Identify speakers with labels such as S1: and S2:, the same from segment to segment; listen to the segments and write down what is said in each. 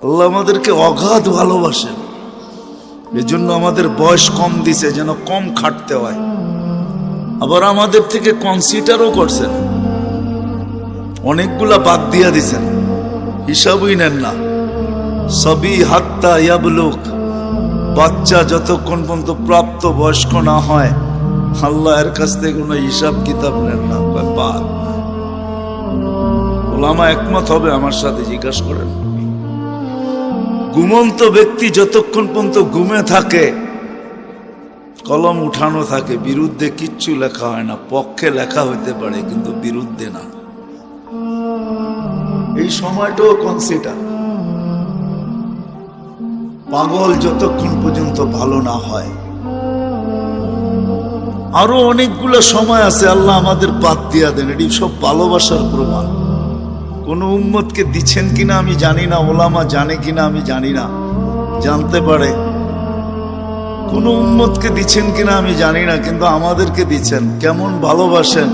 S1: আল্লাহ আমাদেরকে অগাধ ভালোবাসেন, এজন্য আমাদের বয়স কম দিছে যেন কম খাটতে হয়। আবার আমাদের থেকে কনসিডারও করছেন, অনেকগুলা বাদ দিয়া দিছেন, হিসাবই নেন না। সবই হাত্তা ইয়াবলুক, বাচ্চা যতক্ষণ পর্যন্ত প্রাপ্ত বয়স্ক না হয় আল্লাহ এর কাছ থেকে কোনো হিসাব কিতাব নেন না। বাদ ওলামা একমত হবে আমার সাথে, জিজ্ঞাসা করেন। ঘুমন্ত ব্যক্তি যতক্ষণ পর্যন্ত ঘুমে থাকে কলম উঠানো থাকে, বিরুদ্ধে কিচ্ছু লেখা হয় না। পক্ষে লেখা হইতে পারে কিন্তু বিরুদ্ধে না। এই সময়টাও কনসিডার। পাগল যতক্ষণ পর্যন্ত ভালো না হয়। আরো অনেকগুলো সময় আছে, আল্লাহ আমাদের বাদ দিয়া দেন। এটি সব ভালোবাসার প্রমাণ। কোন উম্মতকে দিচ্ছেন কিনা আমি জানি না, ওলামা জানে কিনা আমি জানি না, জানতে পারে। কোন উম্মতকে দিচ্ছেন কিনা আমি জানি না, কিন্তু আমাদেরকে দিচ্ছেন। কেমন ভালোবাসেন!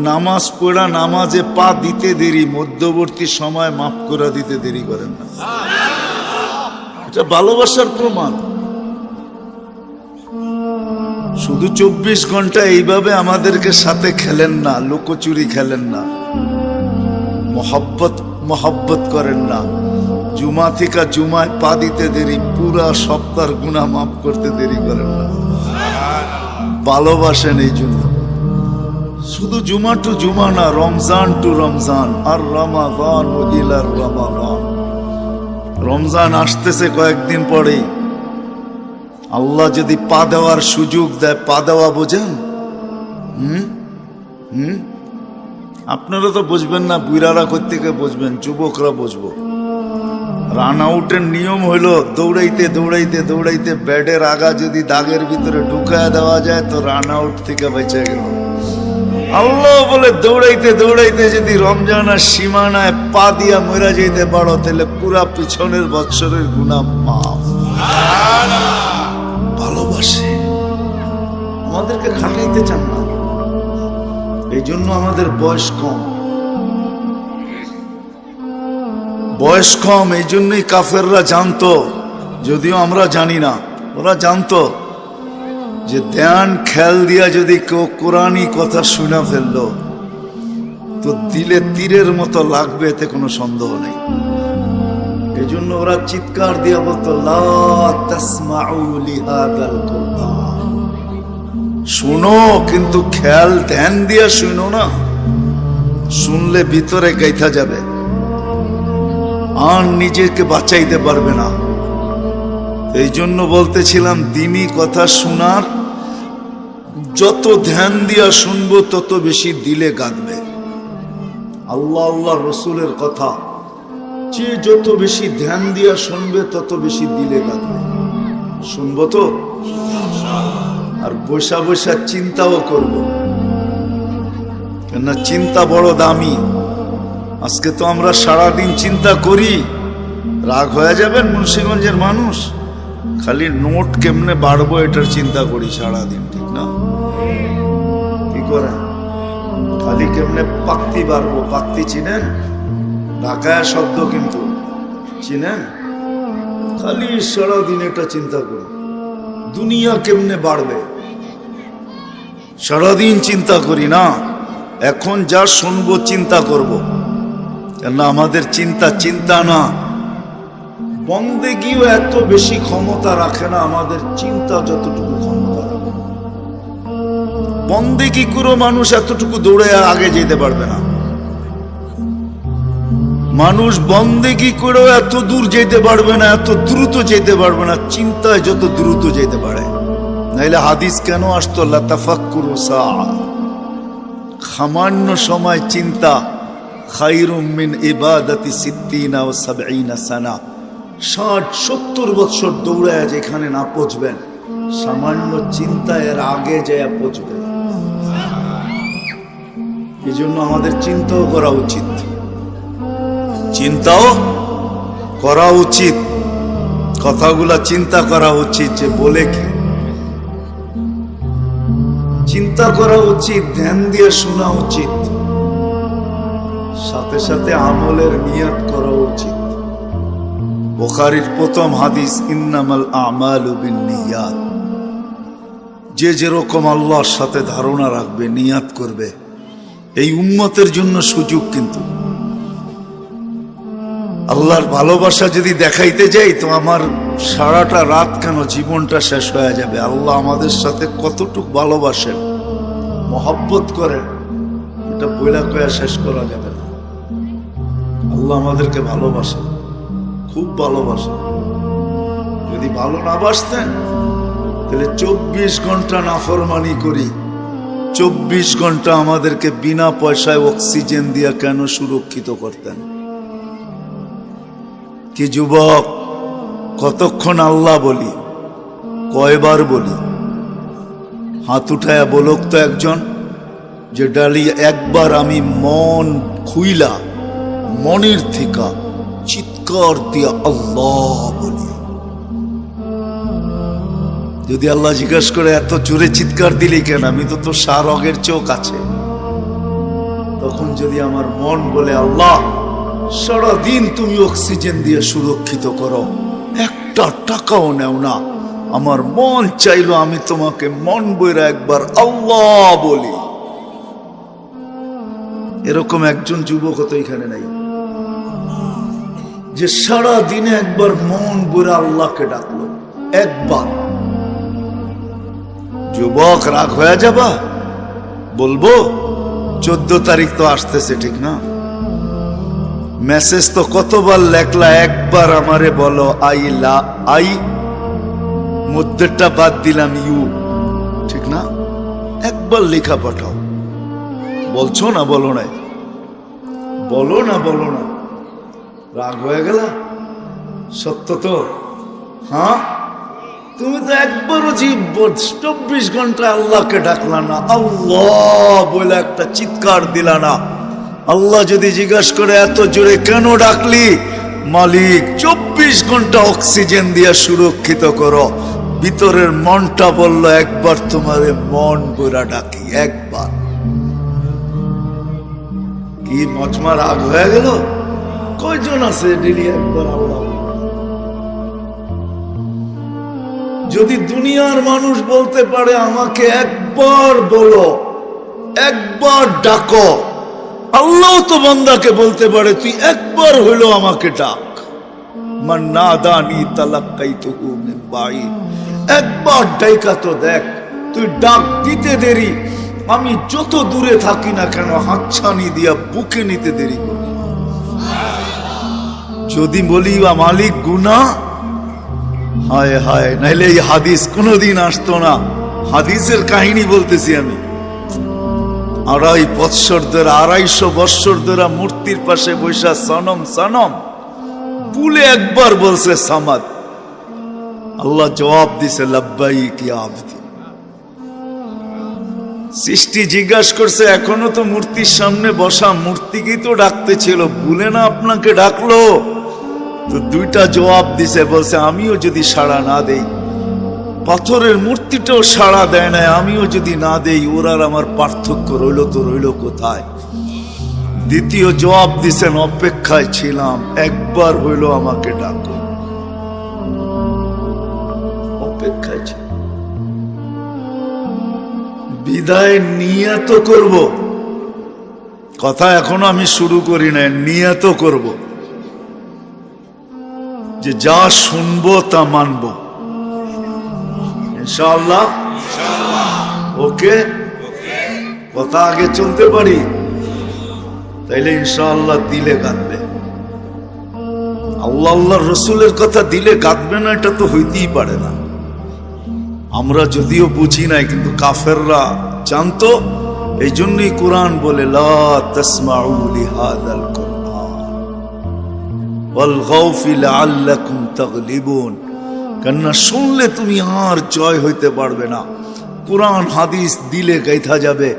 S1: নামাজ পড়া, নামাজে পা দিতে দেরি, মধ্যবর্তী সময় মাফ করে দিতে দেরি করেন না। এটা ভালোবাসার প্রমাণ। শুধু 24 ঘন্টা এইভাবে আমাদেরকে সাথে খেলেন না, লুকোচুরি খেলেন না, মোহাব্বত করেন না। জুমা থেকে জুমায় পা দিতে দেরি, পুরা সপ্তাহের গুনাহ মাফ করতে দেরি করেন না। ভালোবাসেন এই জন্য। শুধু জুমা টু জুমা না, রমজান টু রমজান। আর রমাদান ইলা রমাদান। রমজান আসতেছে কয়েকদিন পরেই। আল্লাহ যদি পা দেওয়ার সুযোগ দেয়, পা দেওয়া বোঝেন? আপনারা তো বুঝবেন না, বুড়ারা কোত্থেকে বুঝবেন, যুবকরা বুঝবো। রান আউটের নিয়ম হইলো দৌড়াইতে দৌড়াইতে দৌড়াইতে ব্যাটের আগা যদি দাগের ভিতরে ঢুকায় দেওয়া যায় তো রান আউট থেকে বেঁচে গেল। আল্লাহ বলে দৌড়াইতে দৌড়াইতে যদি রমজান আর সীমানায় পা দিয়া মরা যেতে পারো তাহলে পুরা পিছনের বৎসরের গুনাহ মাফ। ভালোবাসে, আমাদেরকে খাটাইতে চান না। এই জন্য আমাদের বয়স কম। বয়স কম, এই জন্যই কাফেররা জানতো, যদিও আমরা জানি না। ওরা জানতো যে ধ্যান খেয়াল দিয়া যদি কেউ কোরআনী কথা শুনে ফেললো তো দিলে তীরের মতো লাগবে, এতে কোনো সন্দেহ নেই। এই জন্য ওরা চিৎকার দিয়া বলতো, লা তাসমাউ লিহাদাল কুরআন, শুনো কিন্তু খেয়াল ধ্যান দিয়া শুনো না, শুনলে ভিতরে গাইথা যাবে আর নিজেকে বাঁচাইতে পারবে না। এই জন্য বলতেছিলাম, দ্বীনি কথা শোনার যত ধ্যান দিয়া শুনবো তত বেশি দিলে গাঁথবে। আল্লাহ আল্লাহ রসুলের কথা যে যত বেশি ধ্যান দিয়া শুনবে তত বেশি দিলে গাঁথবে। শুনবো তো, আর বসা বসা চিন্তাও করব, কেননা চিন্তা বড় দামি। আজকে তো আমরা সারাদিন চিন্তা করি। রাগ হয়ে যাবেন মুন্সিগঞ্জের মানুষ, খালি নোট কেমনে বাড়বো এটার চিন্তা করি সারাদিন, ঠিক না? কি করে খালি কেমনে পাক্তি বাড়বো। পাক্তি চিনেন? ঢাকায় শব্দ কিন্তু চিনেন? খালি সারাদিন এটা চিন্তা করি, দুনিয়া কেমনে বাড়বে, সারাদিন চিন্তা করি না। এখন যা শুনবো চিন্তা করব, কেননা আমাদের চিন্তা না। বন্দেগীও এত বেশি ক্ষমতা রাখে না আমাদের চিন্তা যতটুকু ক্ষমতা রাখে। বন্দেগী করে মানুষ এতটুকু দৌড়ে আগে যেতে পারবে না। মানুষ বন্দেগী করেও এত দূর যেতে পারবে না, এত দ্রুত যেতে পারবে না চিন্তায় যত দ্রুত যেতে পারে। নাইলে হাদিস কেন আসতো, লা তাফাক্কুরু সাআ, সামান্য সময় চিন্তা খায়রুম মিন ইবাদাতি 60 ওয়া 70 সানা। 60-70 বছর দৌড়ায় যেখানে না পৌঁছবেন, সামান্য চিন্তা এর আগে যায় পৌঁছবে। এই জন্য আমাদের চিন্তাও করা উচিত, চিন্তাও করা উচিত, কথাগুলা চিন্তা করা উচিত যে বলে কি, চিন্তা করা উচিত, ধ্যান দিয়ে শোনা উচিত, সাথে সাথে আমলের নিয়ত করা উচিত। বুখারীর প্রথম হাদিস, ইন্নামাল আমালু বিন্নিয়াত। যে যেরকম আল্লাহর সাথে ধারণা রাখবে, নিয়াত করবে। এই উম্মতের জন্য সুযোগ, কিন্তু আল্লাহর ভালোবাসা যদি দেখাইতে যাই তো আমার সারাটা রাত কেন, জীবনটা শেষ হয়ে যাবে। আল্লাহ আমাদের সাথে কতটুক ভালোবাসেন, মহব্বত করেন, এটা বইলা কয়া শেষ করা যাবে না। আল্লাহ আমাদেরকে ভালোবাসেন, খুব ভালোবাসেন। যদি ভালো না বাসতেন তাহলে 24 ঘন্টা নাফরমানি করি, 24 ঘন্টা আমাদেরকে বিনা পয়সায় অক্সিজেন দিয়া কেন সুরক্ষিত করতেন? কি যুবক, কতক্ষণ আল্লাহ বলি, কয়বার বলি? হাত উঠায়া বলুক তো একজন, যে ডালি একবার আমি মন খুইলা, মনের থিকা চিৎকার দিয়া আল্লাহ বলি। যদি আল্লাহ জিজ্ঞাসা করে এত জোরে চিৎকার দিলি কেন, আমি তো তোর সারগের চোখ আছে। তখন যদি আমার মন বলে আল্লাহ সারাদিন তুমি অক্সিজেন দিয়ে সুরক্ষিত করো, একটা টাকাও নেও না, আমার মন চাইলো আমি তোমাকে মন বইরা একবার আল্লাহ বলি। এরকম একজন যুবক তো এখানে নাই যে সারা দিনে একবার মন বইরা আল্লাহকে ডাকলো, একবার। যুবক রাগ হয়ে যাবা? বলবো 14 তারিখ তো আসতেছে, ঠিক না? মেসেজ তো কতবার লেখলা, একবার আমারে বলো আই, মধ্যেরটা বাদ দিলাম ইউ, ঠিক না? একবার লেখা পাঠাও। বলছো না? বলো না? বলো না? বলো না? রাগ হয়ে গেল? সত্য তো? হ্যাঁ, তুমি তো একবারও 24 ঘন্টা আল্লাহকে ডাকলা না, আল্লাহ বলে একটা চিৎকার দিলা না। আল্লাহ যদি জিজ্ঞাসা করে এত জোরে কেন ডাকলি, মালিক 24 ঘন্টা অক্সিজেন দিয়ে সুরক্ষিত করো। ভিতরের মনটা বলল একবার তোমারে মন বইরা ডাকি, একবার। কি মজমা রাগ হয়ে গেল? কয়জন আছে ডেলি একবার আল্লাহ? যদি দুনিয়ার মানুষ বলতে পারে আমাকে একবার বলো, একবার ডাকো, আল্লাহ তো বান্দাকে বলতে পারে তুই একবার হইলো আমাকে ডাক। মান নাদানি তালাক্কাইতুহু মিন বাঈদ। একবার ডাইকা তো দেখ, তুই ডাক দিতে দেরি, আমি যত দূরে থাকি না কেন হাতছানি দিয়া বুকে নিতে দেরি করি। যদি বলি বা মালিক গুনাহ, হায় হায়, নাইলে এই হাদিস কোনোদিন আসতো না। হাদিসের কাহিনী বলতেছি আমি। 250 বৎসর ধরে মূর্তির পাশে বৈশা সনম সনম বলে একবার বলছে সামাদ। আল্লাহ জবাব দিছে লাব্বাইক ইয়া আবদি। সৃষ্টি জিজ্ঞাসা করছে এখনো তো মূর্তির সামনে বসা, মূর্তিকেই তো ডাকতে ছিল, ভুলে না আপনাকে ডাকলো? তো 2টা জবাব দিছে, বলছে আমিও যদি সাড়া না দেই, পাথরের মূর্তিটাও সাড়া দেয় না, আমিও যদি না দেই, ওর আর আমার পার্থক্য রইল তো রইল কোথায়? দ্বিতীয় জবাব দিছেন অপেক্ষায় ছিলাম, একবার হইল আমাকে ডাকো, অপেক্ষায় ছিল। বিদায় নিয়ত করব, কথা এখনো আমি শুরু করি না, নিয়ত করব যে যা শুনবো তা মানব ইনশাআল্লাহ। ওকে, কথা আগে চলতে পারি তাইলে ইনশাআল্লাহ দিলে গাঁথবে। আল্লাহ আল্লাহর রসুলের কথা দিলে গাঁথবে না, এটা তো হইতেই পারে না। আমরা যদিও বুঝি নাই, কিন্তু কাফেররা জানতো। এই জন্যই কোরআন বলে লা তাসমাউ লিহাদাল কুরআন ওয়ালগাউ ফি লাআল্লাকুম তাগলিবুন। কেননা শুনলে তুমি আর জয় হইতে পারবে না। কোরআন হাদিস দিলে গাইথা যাবে,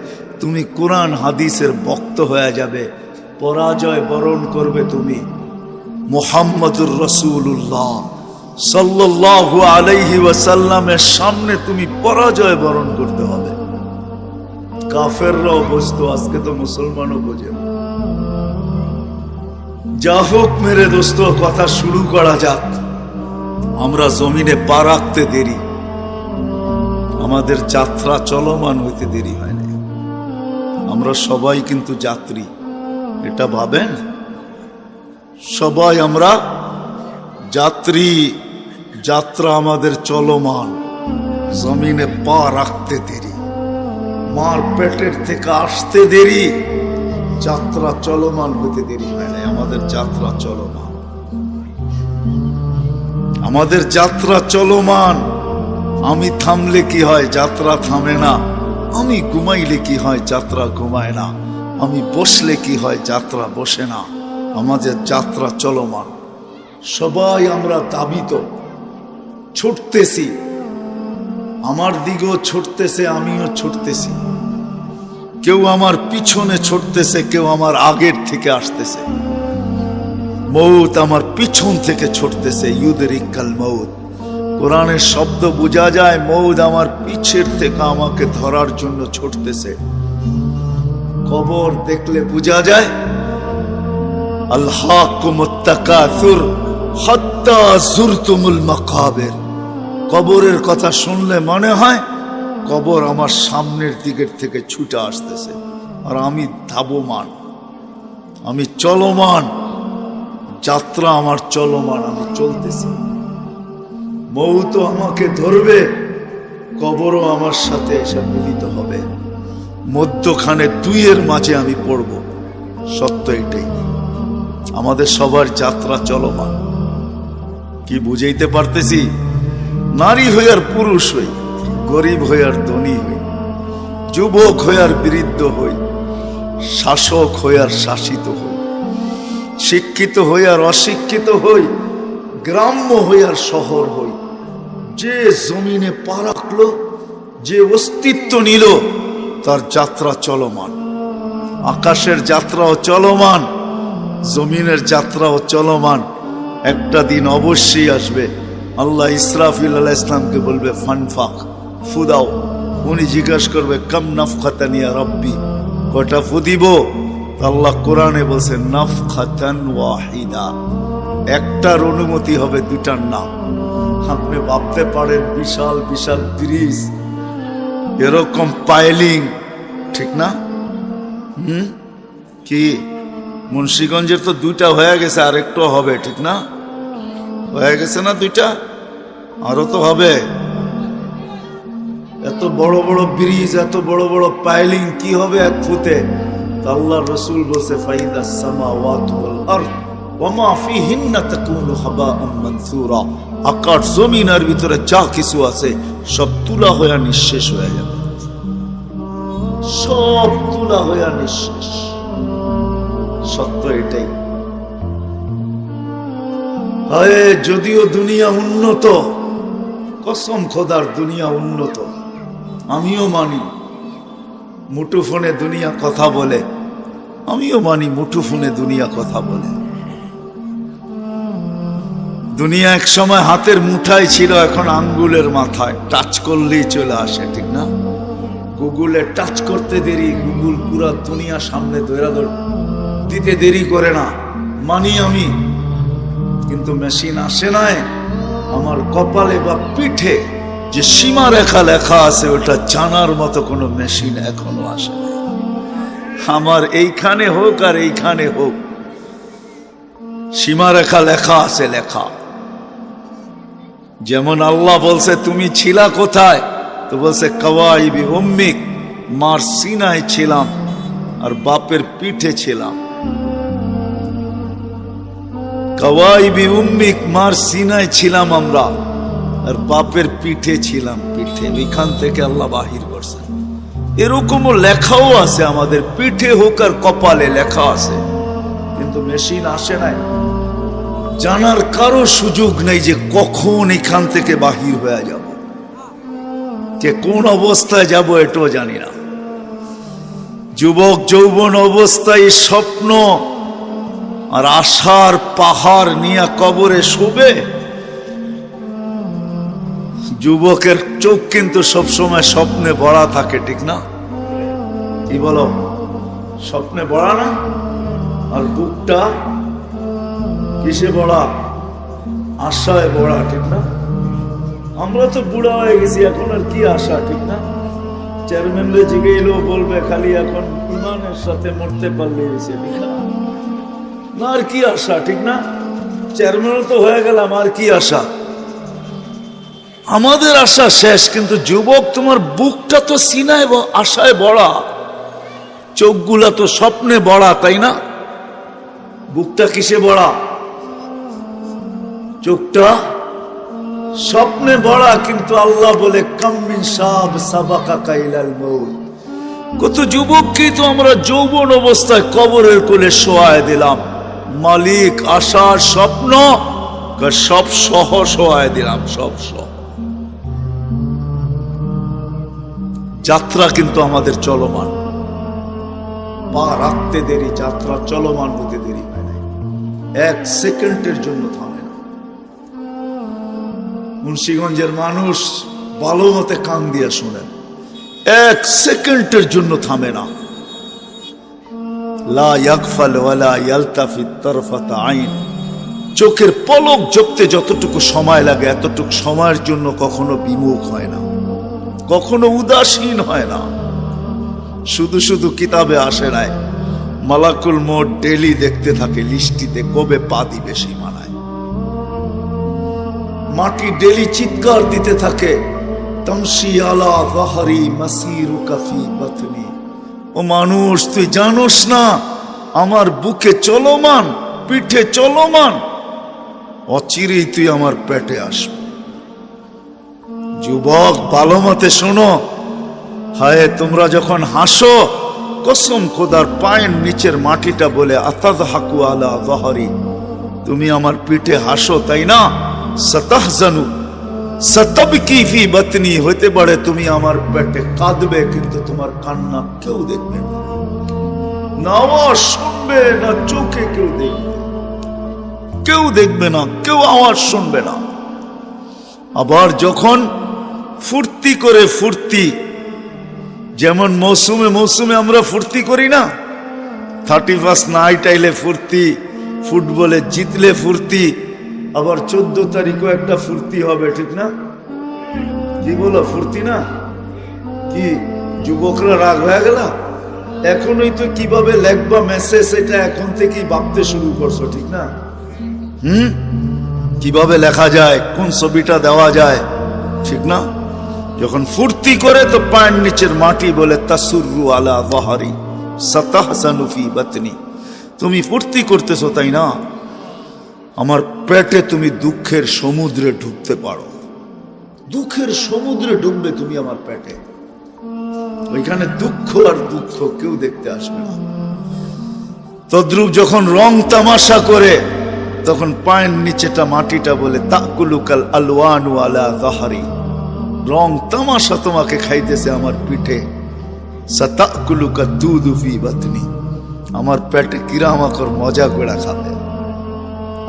S1: তুমি কোরআন হাদিসের ভক্ত হয়ে যাবে, পরাজয় বরণ করবে তুমি। মুহাম্মদুর রাসূলুল্লাহ সাল্লাল্লাহু আলাইহি ওয়াসাল্লামের সামনে তুমি পরাজয় বরণ করতে হবে। কাফেররাও বুঝতো, আজকে তো মুসলমানও বোঝে। যা হোক মেরে দোস্ত, কথা শুরু করা যাক। আমরা জমিনে পা রাখতে দেরি, আমাদের যাত্রা চলমান হইতে দেরি হয় না। আমরা সবাই কিন্তু যাত্রী, এটা ভাবেন। সবাই আমরা যাত্রী, যাত্রা আমাদের চলমান। জমিনে পা রাখতে দেরি, মার পেটের থেকে আসতে দেরি, যাত্রা চলমান হতে দেরি হয় না। আমাদের যাত্রা চলমান, আমাদের যাত্রা চলমান। আমি থামলে কি হয়, যাত্রা থামে না। আমি ঘুমাইলে কি হয়, যাত্রা ঘুমায় না। আমি বসলে কি হয়, যাত্রা বসে না। আমাদের যাত্রা চলমান। সবাই আমরা দাবিত, ছুটতেছি। আমার দিকেও ছুটতেছে, আমিও ছুটতেছি। কেউ আমার পিছনে ছুটতেছে, কেউ আমার আগের থেকে আসতেছে। মৌত আমার পিছন থেকে ছুটতেছে, ইউদরিকাল মৌত। কোরআনের শব্দ বোঝা যায়, মৌত আমার পিছের থেকে আমাকে ধরার জন্য ছুটতেছে। কবর দেখলে বোঝা যায়, আলহাকুমুত তাকাসুর হাত্তা যুরতুমুল মাকাবির। কবরের কথা শুনলে মনে হয় কবর আমার সামনের দিকের থেকে ছুটে আসতেছে, আর আমি ধাবমান, আমি চলমান। যাত্রা আমার চলমান, আমি চলতেছি। মৌত আমাকে ধরবে, কবরও আমার সাথে এসে মিলিত হবে। মধ্যখানে দুইয়ের মাঝে আমি পড়ব। সত্য এটাই, আমাদের সবার যাত্রা চলমান। কি বুঝাইতে পারতেছি? নারী হই আর পুরুষ হই, গরিব হই আর ধনী হই, যুবক হই আর বৃদ্ধ হই, শাসক হই আর শাসিত হই, শিক্ষিত হই আর অশিক্ষিত হই, গ্রাম্য হই আর শহর হই, যে জমিনে পা রাখলো, যে অস্তিত্ব নিল, তার যাত্রা চলমান। আকাশের যাত্রাও চলমান, জমিনের যাত্রাও চলমান। একটা দিন অবশ্যই আসবে, আল্লাহ ইসরাফিল আলাইহিস ইসলামকে বলবে ফানফাক, ফুদাও। উনি জিজ্ঞাসা করবে কাম নাফখাতান ইয়া রাব্বি, কয়টা ফু দিব? আল্লাহ কোরআনে বলছে নাফখাতান ওয়াহিদা, একটার অনুমতি হবে, দুটার না। আপনি ভাবতে পারেন বিশাল বিশাল ব্রিজ, এরকম পাইলিং, ঠিক না? কি মুন্সিগঞ্জের তো দুইটা হয়ে গেছে, আর একটু হবে, ঠিক না? হয়ে গেছে না দুইটা, আরো তো হবে। এত বড় বড় ব্রিজ, এত বড় বড় পাইলিং কি হবে এক ফুতে? আল্লাহ রসুল বলছে ফাইদা সামাওয়াতু ওয়াল আরদ ওয়া মা ফিহিন্না তাকুনু হাবাআন মানসুরা। আকাশ জমিনের ভিতরে যা কিছু আছে সব তুলা হয়ে নিঃশেষ হয়ে যাবে, সব তুলা হয়ে নিঃশেষ। সত্য এটাই। হায়, যদিও দুনিয়া উন্নত, কসম খোদার দুনিয়া উন্নত, আমিও মানি। মুঠোফোনে দুনিয়া কথা বলে, আমিও মানি মুঠোফোনে দুনিয়া কথা বলে। দুনিয়া এক সময় হাতের মুঠায় ছিল, এখন আঙ্গুলের মাথায়, টাচ করলেই চলে আসে, ঠিক না? গুগলে টাচ করতে দেরি, গুগল পুরা দুনিয়া সামনে দিতে দেরি করে না, মানি আমি। কিন্তু মেশিন আসে নাই আমার কপালে বা পিঠে যে সীমারেখা লেখা আছে, ওটা জানার মতো কোনো মেশিন এখনো আসে না। আমার এইখানে হোক আর এইখানে হোক, সীমারেখা লেখা আছে, লেখা। যেমন আল্লাহ বলছে তুমি ছিলা কোথায়, তো বলছে কাওয়াইবি উম্মিক, মার সিনায় ছিলাম আর বাপের পিঠে ছিলাম। কাওয়াইবি উম্মিক, মার সিনায় ছিলাম আমরা আর বাপের পিঠে ছিলাম, পিঠে। ওইখান থেকে আল্লাহ বাহির করছেন। এরকমও লেখাও আছে, আমাদের পিঠে হোক আর কপালে লেখা আছে, কিন্তু মেশিন আসে নাই। জানার কারো সুযোগ নেই যে কখন এখান থেকে বাহির হয়ে যাব, যে কোন অবস্থায় যাব এটাও জানি না। যুবক যৌবন অবস্থায় স্বপ্ন আর আশার পাহাড় নিয়ে কবরে শোবে। যুবকের চোখ কিন্তু সবসময় স্বপ্নে ভরা থাকে, ঠিক না? কি বলো, স্বপ্নে ভরা না? আর বুকটা কিসে বড়া? আশায় বড়া, ঠিক না? আমরা তো বুড়া হয়ে গেছি, এখন আর কি আশা, ঠিক না? চেয়ারম্যানরে জিগেইলেও বলবে খালি এখন ইমানের সাথে মরতে পারলে হয়েছে, ঠিক না? না আর কি আশা, ঠিক না? চেয়ারম্যানও তো হয়ে গেলাম, আর কি আশা? আমাদের আশা শেষ। কিন্তু যুবক, তোমার বুকটা তো সিনায় আশায় বড়া, চোখগুলা তো স্বপ্নে বড়া, তাই না? বুকটা কিসে বড়া? চোখটা স্বপ্নে বড়া। কিন্তু আল্লাহ বলে কামিন সাব সাবাকা কাইলাল মউত, কত যুবককে তো আমরা যৌবন অবস্থায় কবরের কোলে শোয়ায় দিলাম। মালিক আশার স্বপ্ন সব সহ শোয়ায় দিলাম, সব সহ। যাত্রা কিন্তু আমাদের চলমান, পা রাখতে দেরি, যাত্রা চলমান হতে দেরি হয় না, এক সেকেন্ডের জন্য থামে না। মুন্সিগঞ্জের মানুষ ভালো মতে কান দিয়া শোনেন, এক সেকেন্ডের জন্য থামে না। লা ইয়াগফাল ওয়ালা ইয়ালতাফিত তারফাতা আইন, চোখের পলক ঝপতে যতটুকু সময় লাগে এতটুকু সময়ের জন্য কখনো বিমুখ হয় না, কখনো উদাসীন হয় না। শুধু শুধু কিতাবে আসে নাই, মালাকুল মউত ডেলি দেখতে থাকে লিস্টিতে কবে পা দিবে সীমানায়। মাটি ডেলি চিৎকার দিতে থাকে, তামশি আলা যাহরি মাসিরুকা ফি বাতনি, ও মানুষ তুই জানোস না আমার বুকে চলমান, পিঠে চলমান, অচিরেই তুই আমার পেটে আসবে। যুবক ভালো মতে শোনো, হায় তোমরা যখন হাসো, কসম খোদার পায়ের নিচের মাটিটা বলে আতাযহাকু আলা যাহরি, তুমি আমার পিঠে হাসো তাই না? সাতাহজানু সাতাবকি ফি বাতনি, হইতে পারে তুমি আমার পেটে কাঁদবে কিন্তু তোমার কান্না কেউ দেখবে না, না আওয়াজ শুনবে না, চোখে কেউ দেখবে, কেউ দেখবে না, কেউ আওয়াজ শুনবে না। আবার যখন ফুর্তি করে, ফুর্তি যেমন মৌসুমে মৌসুমে আমরা ফুর্তি করি না, 31 নাইট আইলে ফুর্তি, ফুটবলে জিতলে ফুর্তি, আবার 14 তারিখও একটা ফুর্তি হবে, ঠিক না? কি বলো, ফুর্তি না? কি যুবকরা রাগ হয়ে গেল? এখনই তো কিভাবে লেখবা মেসেজ, এটা এখন থেকেই ভাবতে শুরু করছো, ঠিক না? কিভাবে লেখা যায়, কোন ছবিটা দেওয়া যায়, ঠিক না? যখন ফুর্তি করে তো পায়ের নিচের মাটি বলে তাসুররু আলা যাহরি সাতাহজানু ফি বাতনি, তুমি ফুর্তি করতেছো তাই না? আমার পেটে তুমি দুঃখের সমুদ্রে ঢুকতে পারো, দুঃখের সমুদ্রে ডুববে তুমি আমার পেটে, ওইখানে দুঃখ আর দুঃখ কেউ দেখতে আসবে না। তদ্রূপ যখন রং তামাশা করে তখন পায়ের নিচেটা মাটিটা বলে তাকুলুকাল আলওয়ানু আলা যাহরি, রং তামাশা তোমাকে খাইতেছে আমার পিঠে, সাতাকুলুকা দুদু ফি বাতনি, আমার পেটে কিরামাকর মজা করে খাবে।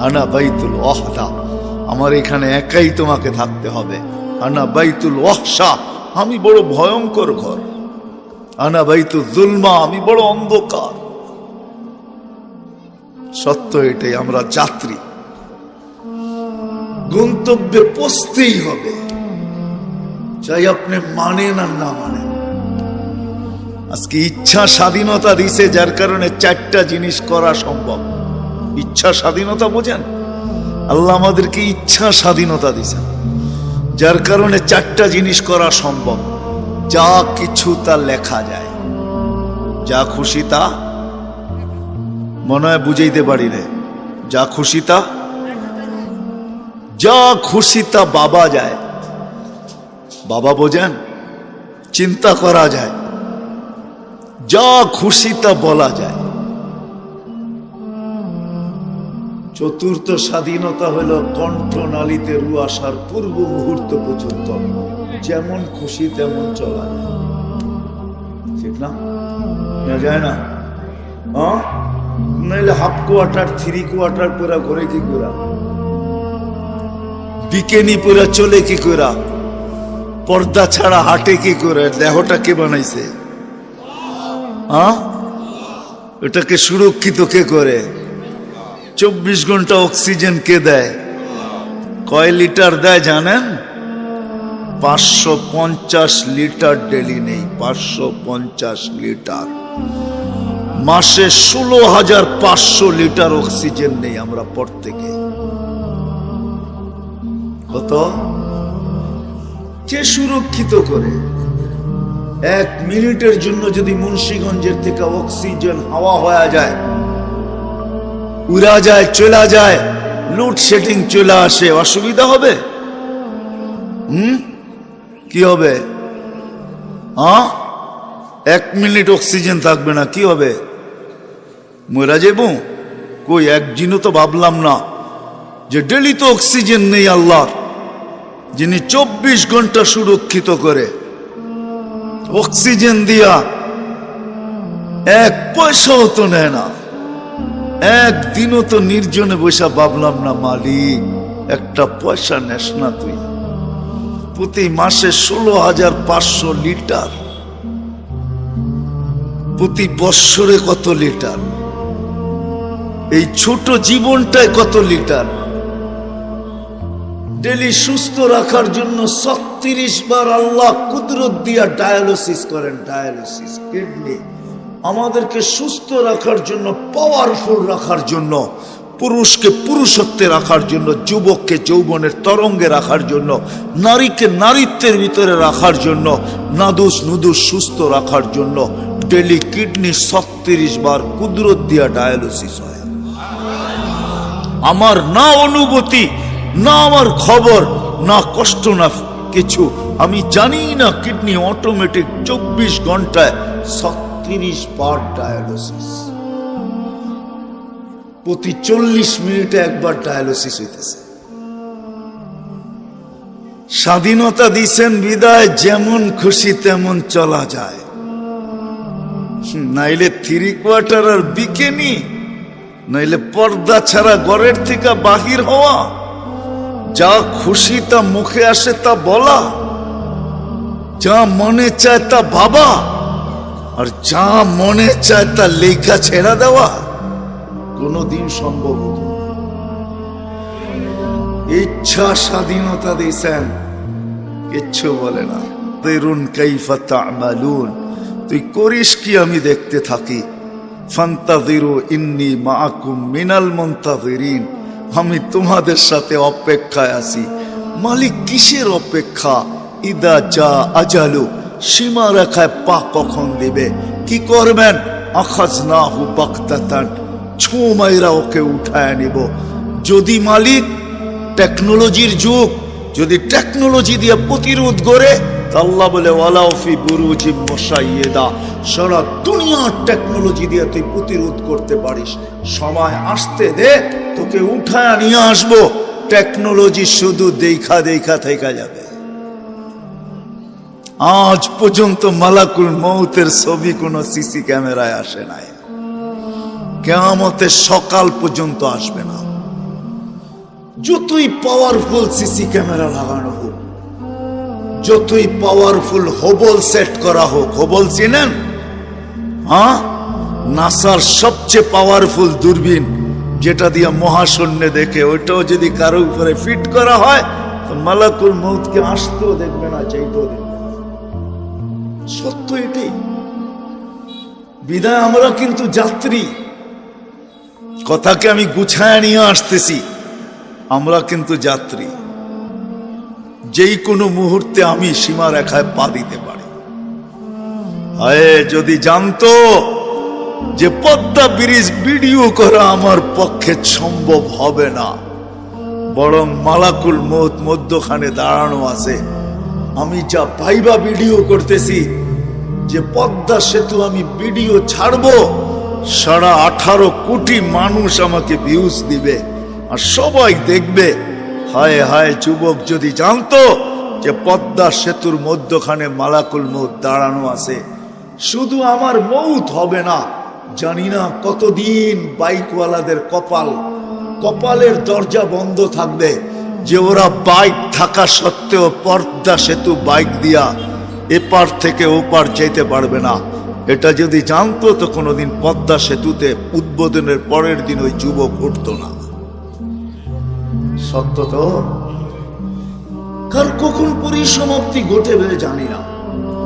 S1: আনা বাইতুল ওয়াহদা, আমার এখানে একাই তোমাকে থাকতে হবে। আনা বাইতুল ওয়াহশা, আমি বড় ভয়ঙ্কর ঘর। আনা বাইতুল যুলমা, আমি বড় অন্ধকার। সত্য এটাই, আমরা যাত্রী, গন্তব্যে পৌঁছতেই হবে, চাই আপনি মানেন আর না মানেন। আজকে ইচ্ছা স্বাধীনতা দিছে, যার কারণে 4টা জিনিস করা সম্ভব। ইচ্ছা স্বাধীনতা বোঝেন? আল্লাহ আমাদেরকে ইচ্ছা স্বাধীনতা দিছেন, যার কারণে 4টা জিনিস করা সম্ভব। যা কিছু তা লেখা যায়, যা খুশি তা, মনে হয় বুঝাইতে পারি রে, যা খুশি তা, যা খুশি তা বাবা যায়, বাবা বোঝেন? চিন্তা করা যায়, যা খুশি তা বলা যায়। চতুর্থ স্বাধীনতা হলো কণ্ঠনালীতে রু আসার পূর্ব মুহূর্ত পর্যন্ত যেমন খুশি তেমন চলা যায়, ঠিক না? না যায় না? নাইলে হাফ কোয়ার্টার 3 কোয়ার্টার পুরা ঘরে কি করা, বিকেনি পুরা চলে কি করা, পর্দা ছাড়া হাঁটে কি করে? দেহটা কে বানাইছে? এটাকে সুরক্ষিত কে করে? 24 ঘন্টা অক্সিজেন কে দেয়? কয় লিটার দেয় জানেন? 550 লিটার ডেলি নেই, 550 লিটার। মাসে 16,500 লিটার অক্সিজেন নেই আমরা প্রত্যেকে। কত? কে সুরক্ষিত করে? 1 মিনিটের জন্য যদি মুন্সিগঞ্জের থেকে অক্সিজেন হাওয়া হয়ে যায়, উড়া যায়, চলে যায়, লোডশেডিং চলে আসে, অসুবিধা হবে? কি হবে? 1 মিনিট অক্সিজেন থাকবে না, কি হবে? মরা যাব? কই একদিনও তো ভাবলাম না যে ডেলি তো অক্সিজেন নেই আল্লাহর, যিনি 24 ঘন্টা সুরক্ষিত করে অক্সিজেন দিয়া 1 পয়সাও তো নেয় না। একদিনও তো নির্জনে বসে ভাবলাম না, মালিক একটা পয়সা নেস না তুই? প্রতি মাসে 16,500 লিটার, প্রতি বৎসরে কত লিটার? এই ছোট জীবনটায় কত লিটার? ডেলি সুস্থ রাখার জন্য 36 বার আল্লাহ কুদরত দিয়া ডায়ালিসিস করেন, ডায়ালিসিস কিডনি। আমাদেরকে সুস্থ রাখার জন্য, পাওয়ারফুল রাখার জন্য, পুরুষকে পুরুষত্বে রাখার জন্য, যুবককে যৌবনের তরঙ্গে রাখার জন্য, নারীকে নারীত্বের ভিতরে রাখার জন্য, নাদুস নুদুস সুস্থ রাখার জন্য ডেলি কিডনি 36 বার কুদরত দিয়া ডায়ালিসিস হয়। আমার না অনুভূতি, না আমার খবর, না কষ্ট, না কিছু, আমি জানি না কিডনি অটোমেটিক 24 ঘন্টায় 36 বার ডায়ালিসিস। প্রতি 40 মিনিটে একবার ডায়ালিসিস হইতেছে। স্বাধীনতা দিছেন বিদায়, যেমন খুশি তেমন চলা যায়, নাইলে 3/4 আর বিকেনি, নাইলে পর্দা ছাড়া ঘরের থেকে বাহির হওয়া, যা খুশি তা মুখে আসে তা বলা, যা মনে চায় তা ভাবা, আর যা মনে চায় তা লেখা ছেড়া দেওয়া কোনদিন সম্ভব হতো? ইচ্ছা স্বাধীনতা দিয়েছেন, কিচ্ছু বলে না। তেরুন কাইফা তা'মালুন, তুই করিস কি আমি দেখতে থাকি। ফান্তাযিরু ইন্নী মাআকুম মিনাল মুনতাযিরিন, আমি তোমাদের সাথে অপেক্ষায় আছি। মালিক কিসের অপেক্ষা? ইদা যা আজালু, সীমা রেখায় পা কখন দিবে, কি করবেন? আখাযনাহু বাগতাতান, ছো মাইরা ওকে উঠায় নিব। যদি মালিক টেকনোলজির যুগ, যদি টেকনোলজি দিয়ে প্রতিরোধ করে, আল্লাহ বলে ওয়ালাউ ফি বুরুজিম মুশাইয়্যিদা, সারা দুনিয়ার টেকনোলজি দিয়ে তুই প্রতিরোধ করতে পারিস। সময় আসতে দে, তোকে উঠায় নিয়ে আসবো। টেকনোলজি শুধু দেখা দেখা থেকে যাবে। আজ পর্যন্ত মালাকুল মউতের ছবি কোন সিসি ক্যামেরায় আসে নাই, কিয়ামতের সকাল পর্যন্ত আসবে না। যতই পাওয়ারফুল সিসি ক্যামেরা লাগানো হোক, যতই পাওয়ারফুল হোবল সেট করা হোক, হোবল চিনেন? নাসার সবচেয়ে পাওয়ারফুল দূরবীন, যেটা দিয়ে মহাশূন্যে দেখে, ওইটাও যদি কারো উপরে ফিট করা হয় তো মালাকুল মউতকে আসতেও দেখবে না, চাইতেও দেখবে না। সত্য এটাই। বিদায় আমরা কিন্তু যাত্রী। কথাকে আমি গুছায় নিয়ে আসতেছি, আমরা কিন্তু যাত্রী। যেই কোনো মুহূর্তে আমি সীমা রেখায় পা দিতে পারি। আরে যদি জানতো যে পদ্মা ব্রিজ ভিডিও করা আমার পক্ষে সম্ভব হবে না, বরং মালাকুল মউত মধ্যখানে দাঁড়ানো আছে, আমি যা ভাইবা ভিডিও করতেছি, যে পদ্মা সেতু আমি ভিডিও ছাড়বো, 18.5 কোটি মানুষ আমাকে ভিউজ দিবে আর সবাই দেখবে। হায় হায়, যুবক যদি জানতো যে পদ্মা সেতুর মধ্যখানে মালাকুল মউত দাঁড়ানো আছে, শুধু আমার মউত হবে না, জানি না কতদিন বাইকওয়ালাদের কপালের দরজা বন্ধ থাকবে, যে ওরা বাইক থাকা সত্ত্বেও পদ্মা সেতু বাইক দিয়া এপার থেকে ওপার যেতে পারবে না। এটা যদি জানতো তো কোনোদিন পদ্মা সেতুতে উদ্বোধনের পরের দিন ওই যুবক উঠতো না। সত্য তো, কার কখন পরিসমাপ্তি ঘটবে জানি না,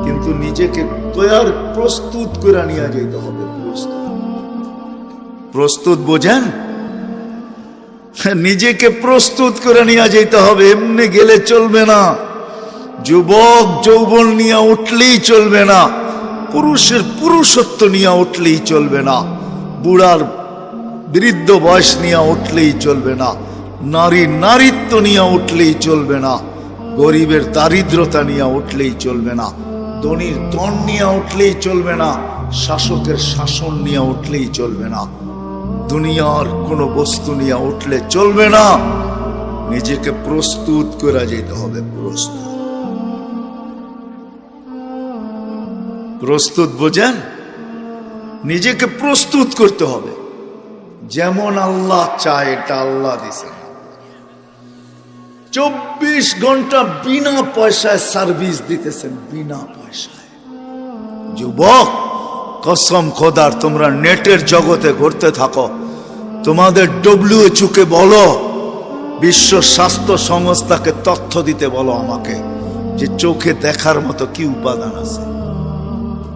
S1: কিন্তু নিজেকে তৈয়ার প্রস্তুত করে নিয়ে যেতে হবে। প্রস্তুত বোঝেন? নিজেকে প্রস্তুত করে নিয়ে যেতে হবে, এমনি গেলে চলবে না। যুবক যৌবন নিয়ে উঠলেই চলবে না, পুরুষের পুরুষত্ব নিয়ে উঠলেই চলবে না, বুড়ার বৃদ্ধ বয়স নিয়ে উঠলেই চলবে না, নারীর নারীত্ব নিয়ে উঠলেই চলবে না, গরিবের দারিদ্রতা নিয়ে উঠলেই চলবে না, ধনীর ধন নিয়ে উঠলেই চলবে না, শাসকের শাসন নিয়ে উঠলেই চলবে না, দুনিয়ার কোনো বস্তু নিয়ে উঠলে চলবে না। নিজেকে প্রস্তুত করে যেতে হবে। প্রস্তুত বোঝেন? নিজেকে প্রস্তুত করতে হবে। যেমন আল্লাহ চায় এটা আল্লাহ দিয়েছেন। 24 ঘন্টা বিনা পয়সায় সার্ভিস দিতেছেন, বিনা পয়সায়। যুবক, কসম খোদার, তোমরা নেটের জগতে ঘুরতে থাকো, তোমাদের WHO কে বলো, বিশ্ব স্বাস্থ্য সংস্থাকে তথ্য দিতে বলো আমাকে, যে চোখে দেখার মতো কি উপাদান আছে।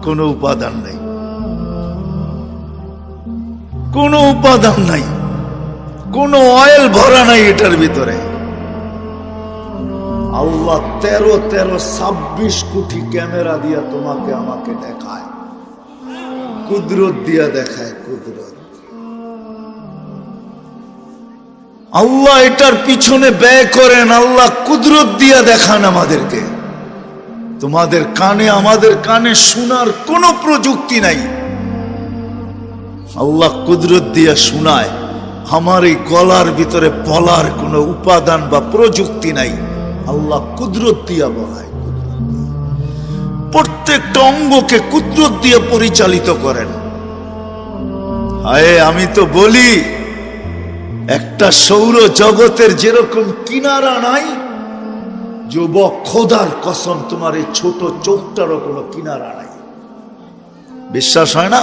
S1: কোনো উপাদান নাই, কোনো উপাদান নাই, কোনো অয়েল ভরা নাই এটার ভিতরে। আল্লাহ 26 কোটি ক্যামেরা দিয়া তোমাকে আমাকে দেখায়, কুদরত দিয়া দেখায়, কুদরত। আল্লাহ এটার পিছনে ব্যয় করেন, আল্লাহ কুদরত দিয়া দেখান আমাদেরকে। তোমাদের কানে, আমাদের কানে শোনার কোনো প্রযুক্তি নাই, আল্লাহ কুদরত দিয়া শোনায়। আমার এই গলার ভিতরে বলার কোনো উপাদান বা প্রযুক্তি নাই, আল্লাহ কুদরত দিয়া বলায়। প্রত্যেকটা অঙ্গকে কুদরত দিয়ে পরিচালিত করেন। হায়, আমি তো বলি, একটা সৌর জগতের যেরকম কিনারা নাই, যুবক খোদার কসম তোমার এই ছোট চোখটারও কোনো কিনারা নাই। বিশ্বাস হয় না?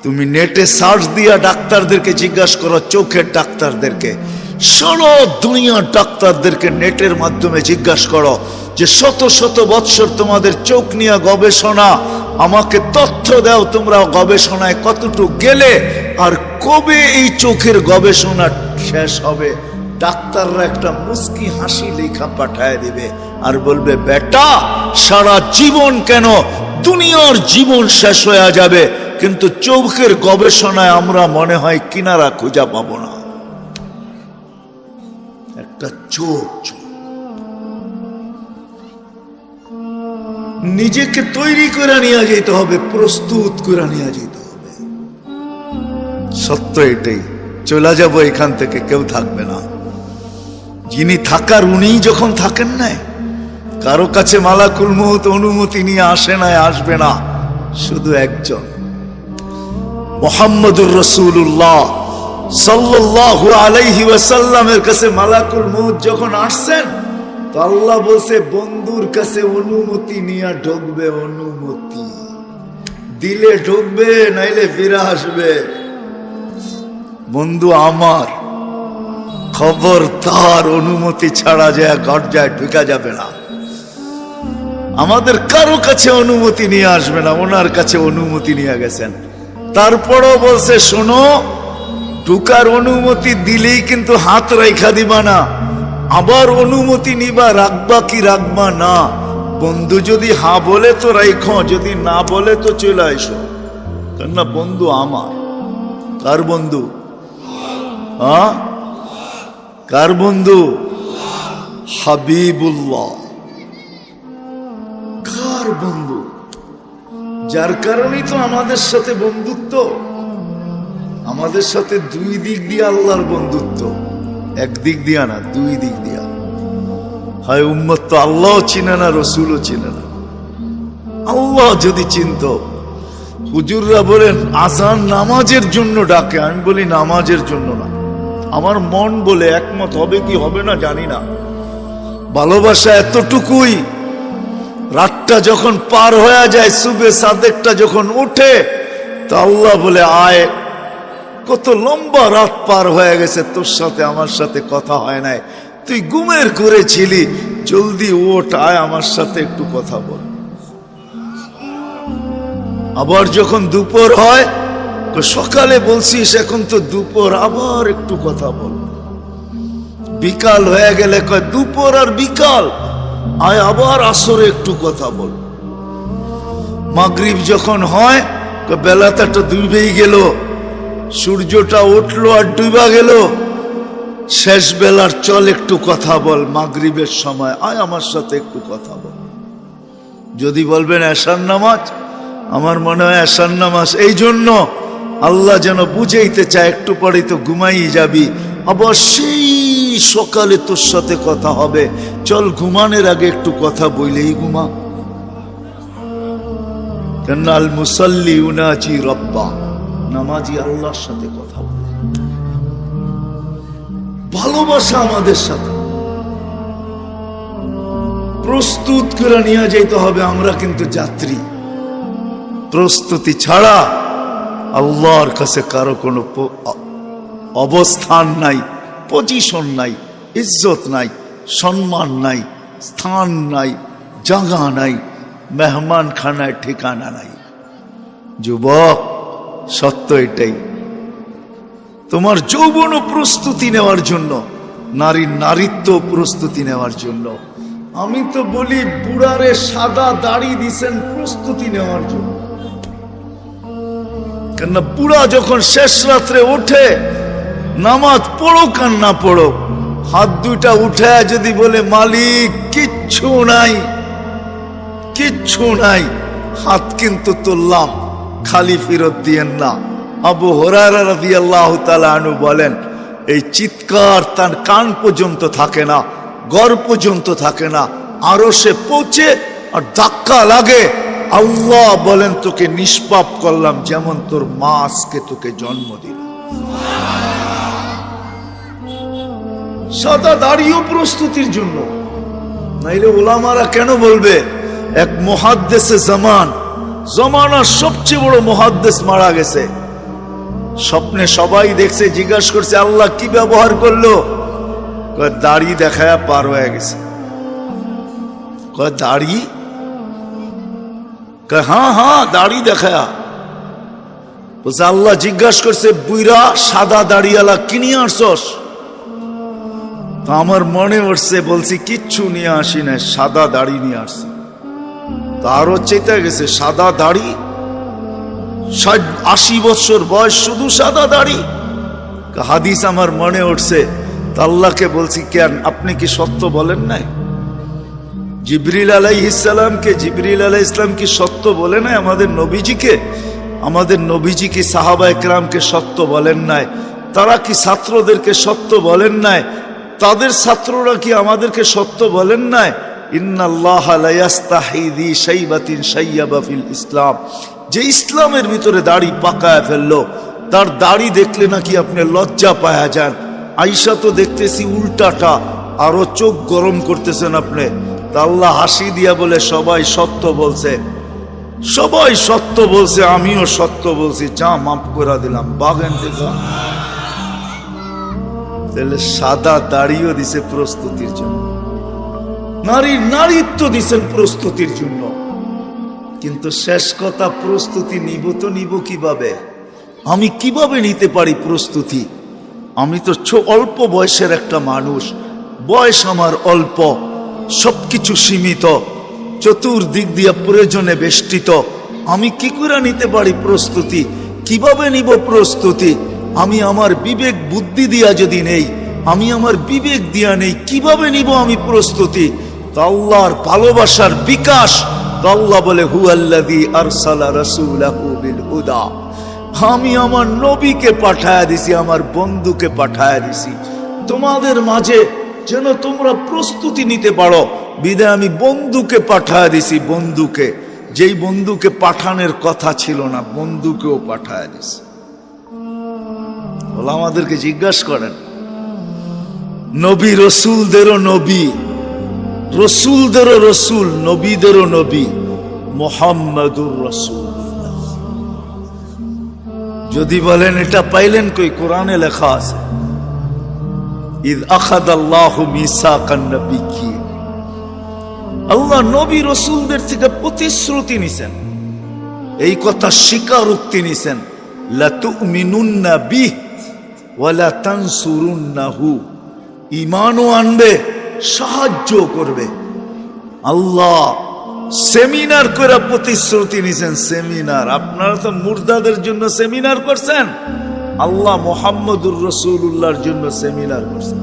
S1: তুমি নেটে সার্চ দিয়া ডাক্তারদেরকে জিজ্ঞাসা করো, চোখের ডাক্তারদেরকে, সারা দুনিয়ার ডাক্তারদেরকে নেটের মাধ্যমে জিজ্ঞাসা করো যে শত শত বৎসর তোমাদের চোখ নিয়ে গবেষণা, আমাকে তথ্য দাও তোমরা গবেষণায় কতটুকু গেলে, আর কবে এই চোখের গবেষণা শেষ হবে। ডাক্তাররা একটা মুস্কি হাসি লেখা পাঠায় দিবে আর বলবে, বেটা সারা জীবন কেন, দুনিয়ার জীবন শেষ হয়ে যাবে, কিন্তু চোখের গবেষণায় আমরা মনে হয় কিনারা খুঁজে পাবো না। একটা চোখ, নিজেকে তৈরি করে নিয়ে যেতে হবে, প্রস্তুত করে নিয়ে যেতে হবে। সত্য এটাই, চলে যাব এখান থেকে, কেউ থাকবে না। যিনি থাকার উনিই যখন থাকেন না, কারো কাছে মালাকুল মউত অনুমতি নিয়ে আসে না, আসবে না, শুধু একজন মুহাম্মদুর রাসূলুল্লাহ সাল্লাল্লাহু আলাইহি ওয়াসাল্লামের কাছে মালাকুল মউত যখন আসছেন, তো আল্লাহ বলছে বন্ধুর কাছে অনুমতি নিয়ে ঢুকবে, অনুমতি দিলে ঢুকবে, নাইলে ফিরে আসবে। বন্ধু আমার, খবরদার অনুমতি ছাড়া যায় গর্জায় ঢুকা যাবে না। আমাদের কারো কাছে অনুমতি নিয়ে আসবে না, ওনার কাছে অনুমতি নিয়ে গেছেন। তারপরও বলছে, শোনো, ঢুকার অনুমতি দিলেই কিন্তু হাত রেখা দিবা না, আবার অনুমতি নিবা, রাখবা কি রাখবা না। বন্ধু যদি হা বলে তো রাখো, যদি না বলে তো চলে আসো। কেননা বন্ধু আমার। কার বন্ধু? হ্যাঁ, কার বন্ধু? হাবিবুল্লাহ। কার বন্ধু? যার কারণেই তো আমাদের সাথে বন্ধুত্ব। আমাদের সাথে দুই দিক দিয়ে আল্লাহর বন্ধুত্ব, এক দিক দিয়া না, দুই দিক দিয়া। হয় উম্মত তো আল্লাহ চিনে না, রসুলও চিনে না। আল্লাহ যদি চিনত, হুজুররা বলেন আজান নামাজের জন্য ডাকে, আমি বলি নামাজের জন্য না। আমার মন বলে, একমত হবে কি হবে না জানি না, ভালোবাসা এতটুকুই, রাতটা যখন পার হয়ে যায়, সুবে সাদেকটা যখন উঠে, তো আল্লাহ বলে আয়, কত লম্বা রাত পার হয়ে গেছে, তোর সাথে আমার সাথে কথা হয় নাই, তুই ঘুমের করেছিলি, জলদি ওঠ, আয় আমার সাথে একটু কথা বল। আবার যখন দুপুর হয়, সকালে বলছিস, এখন তো দুপুর, আবার একটু কথা বল। বিকাল হয়ে গেলে কয় দুপুর আর বিকাল, আয় আবার আসরে একটু কথা বল। মাগরিব যখন হয়, বেলাটা তো ডুবেই গেল, সূর্যটা উঠলো আর ডুবা গেল, শেষ বেলার চল একটু কথা বল। মাগরিবের সময় আয় আমার সাথে একটু কথা বল। যদি বলবেন এশার নামাজ, আমার মনে হয় এশার নামাজ এই জন্য আল্লাহ যেন বুঝাইতে চায়, একটু পরে তো ঘুমাই যাবি, আবার সেই সকালে তোর সাথে কথা হবে, চল ঘুমানোর আগে একটু কথা বইলেই ঘুমা। কেন আল মুসাল্লি উনাজি রব্বা, নামাজি আল্লাহর সাথে কথা বলে, ভালোবাসা আমাদের সাথে প্রস্তুত করে নিয়ে যাইতে হবে। আমরা কিন্তু যাত্রী, প্রস্তুতি ছাড়া আল্লাহর কাছে কারো কোনো অবস্থান নাই, পজিশন নাই, ইজ্জত নাই, সম্মান নাই, স্থান নাই, জায়গা নাই, মেহমান খানায় ঠিকানা নাই। যুবক, সত্য এটাই। তোমার যৌবন প্রস্তুতি নেওয়ার জন্য, নারীর নারীত্ব প্রস্তুতি নেওয়ার জন্য। আমি তো বলি বুড়ারে সাদা দাড়ি দিছেন প্রস্তুতি নেওয়ার জন্য। কেন বুড়া যখন শেষ রাত্রে ওঠে, নামাজ পড়ুক আর না পড়ুক, হাত দুইটা উঠে যদি বলে মালিক কিচ্ছু নাই, কিচ্ছু নাই, হাত কিন্তু তুললাম, খালি ফেরত দিয়েন না। আবু হুরায়রা রাদিয়াল্লাহু তাআলা আনহু বলেন, এই চিৎকার তার কান পর্যন্ত থাকে না, গড় পর্যন্ত থাকে না, আরশে পৌঁছে আর ধাক্কা লাগে। আল্লাহ বলেন তোকে নিষ্পাপ করলাম, যেমন তোর মা আজকে তোকে জন্ম দিল। সাদা দাড়িও প্রস্তুতির জন্য, নাইলে ওলামারা কেন বলবে এক মুহাদ্দিসে জমানার সবচেয়ে বড় মুহাদ্দিস মারা গেছে, স্বপ্নে সবাই দেখছে, জিজ্ঞাসা করছে আল্লাহ কি ব্যবহার করলো? কয় দাড়ি দেখায় পার হয়ে গেছে। কয় দাড়ি? কয় হ্যাঁ দাড়ি দেখায়া। বলছে আল্লাহ জিজ্ঞাসা করছে বুইরা সাদা দাড়িওয়ালা কি নিয়ে আসছস? তো আমার মনে উঠছে, বলছি কিচ্ছু নিয়ে আসি না, সাদা দাড়ি নিয়ে আসছি। তো আরো চেতে গেছে, সাদা দাড়ি, 60-80 বছর বয়স, শুধু সাদা দাড়ি। হাদিস আমার মনে উঠছে, তা আল্লাহকে বলছি কেন আপনি কি সত্য বলেন নাই? জিবরিল আলাইহিস সালাম কি সত্য বলে নাই আমাদের নবীজিকে? আমাদের নবীজি কি সাহাবায়ে কেরামকে সত্য বলেন নাই? তারা কি ছাত্রদেরকে সত্য বলেন নাই? তাদের ছাত্ররা কি আমাদেরকে সত্য বলেন নাই? ইন্নাল্লাহা লা ইয়াস্তাহি যী শাইবাতিন শাইয়াবা ফিল ইসলাম, যে ইসলামের ভিতরে দাড়ি পাকায় ফেললো, তার দাড়ি দেখলে নাকি আপনি লজ্জা পায়া যান। আয়েশা তো দেখতেছি উল্টাটা, আরো চোখ গরম করতেছেন আপনি। তা আল্লাহ হাসি দিয়া বলে সবাই সত্য বলছে, সবাই সত্য বলছে, আমিও সত্য বলছি, যা মাফ করে দিলাম, বাগেন থেকে। তাহলে সাদা দাড়িও দিছে প্রস্তুতির জন্য, নারীর নারীত্ব দিছেন প্রস্তুতির জন্য। কিন্তু শেষ কথা, প্রস্তুতি নিব তো নিব কিভাবে? আমি কিভাবে নিতে পারি প্রস্তুতি? আমি তো অল্প বয়সের একটা মানুষ, বয়স আমার অল্প, সবকিছু সীমিত, চতুর্দিক দিয়ে প্রয়োজনে বেষ্টিত। আমি কি করে নিতে পারি প্রস্তুতি? কিভাবে নিব প্রস্তুতি? আমি আমার বিবেক বুদ্ধি দিয়া যদি নেই, আমি আমার বিবেক দিয়া নেই, কিভাবে নিব আমি প্রস্তুতি? তো আল্লাহর ভালোবাসার বিকাশ। তো আল্লাহ বলে হুয়াল্লাযী আরসালা রাসূলাহু বিল হুদা, আমি আমার নবীকে পাঠায়া দিছি, আমার বন্ধুকে পাঠায়া দিছি তোমাদের মাঝে, যেন তোমরা প্রস্তুতি নিতে পারো। বিদায় আমি বন্ধুকে পাঠায়া দিছি, বন্ধুকে, যেই বন্ধুকে পাঠানোর কথা ছিল না, বন্ধুকেও পাঠায়া দিছি। বলে আমাদেরকে জিজ্ঞাসা করেন, নবী রসুলদেরও নবী, রসুলদেরও রসুল, নবীদেরও নবী, মুহাম্মাদুর রাসূলুল্লাহ। যদি বলেন এটা পাইলেন কই? কোরআনে লেখা আছে, ইয আখাযাল্লাহু মিসাকান নাবিয়্যিন। আল্লাহ নবী রসুলদের থেকে প্রতিশ্রুতি নিছেন, এই কথা স্বীকারোক্তি নিছেন, লা তুমিনুন্না বিহি ওয়া লা তানসুরুন্নাহু, ঈমানও আনবে, সাহায্য করবে। আল্লাহ সেমিনার করে প্রতিশ্রুতি নিছেন। সেমিনার, আপনারা তো মুর্দাদের জন্য সেমিনার করছেন, আল্লাহ মুহাম্মদুর রাসূলুল্লাহর জন্য সেমিনার করছেন।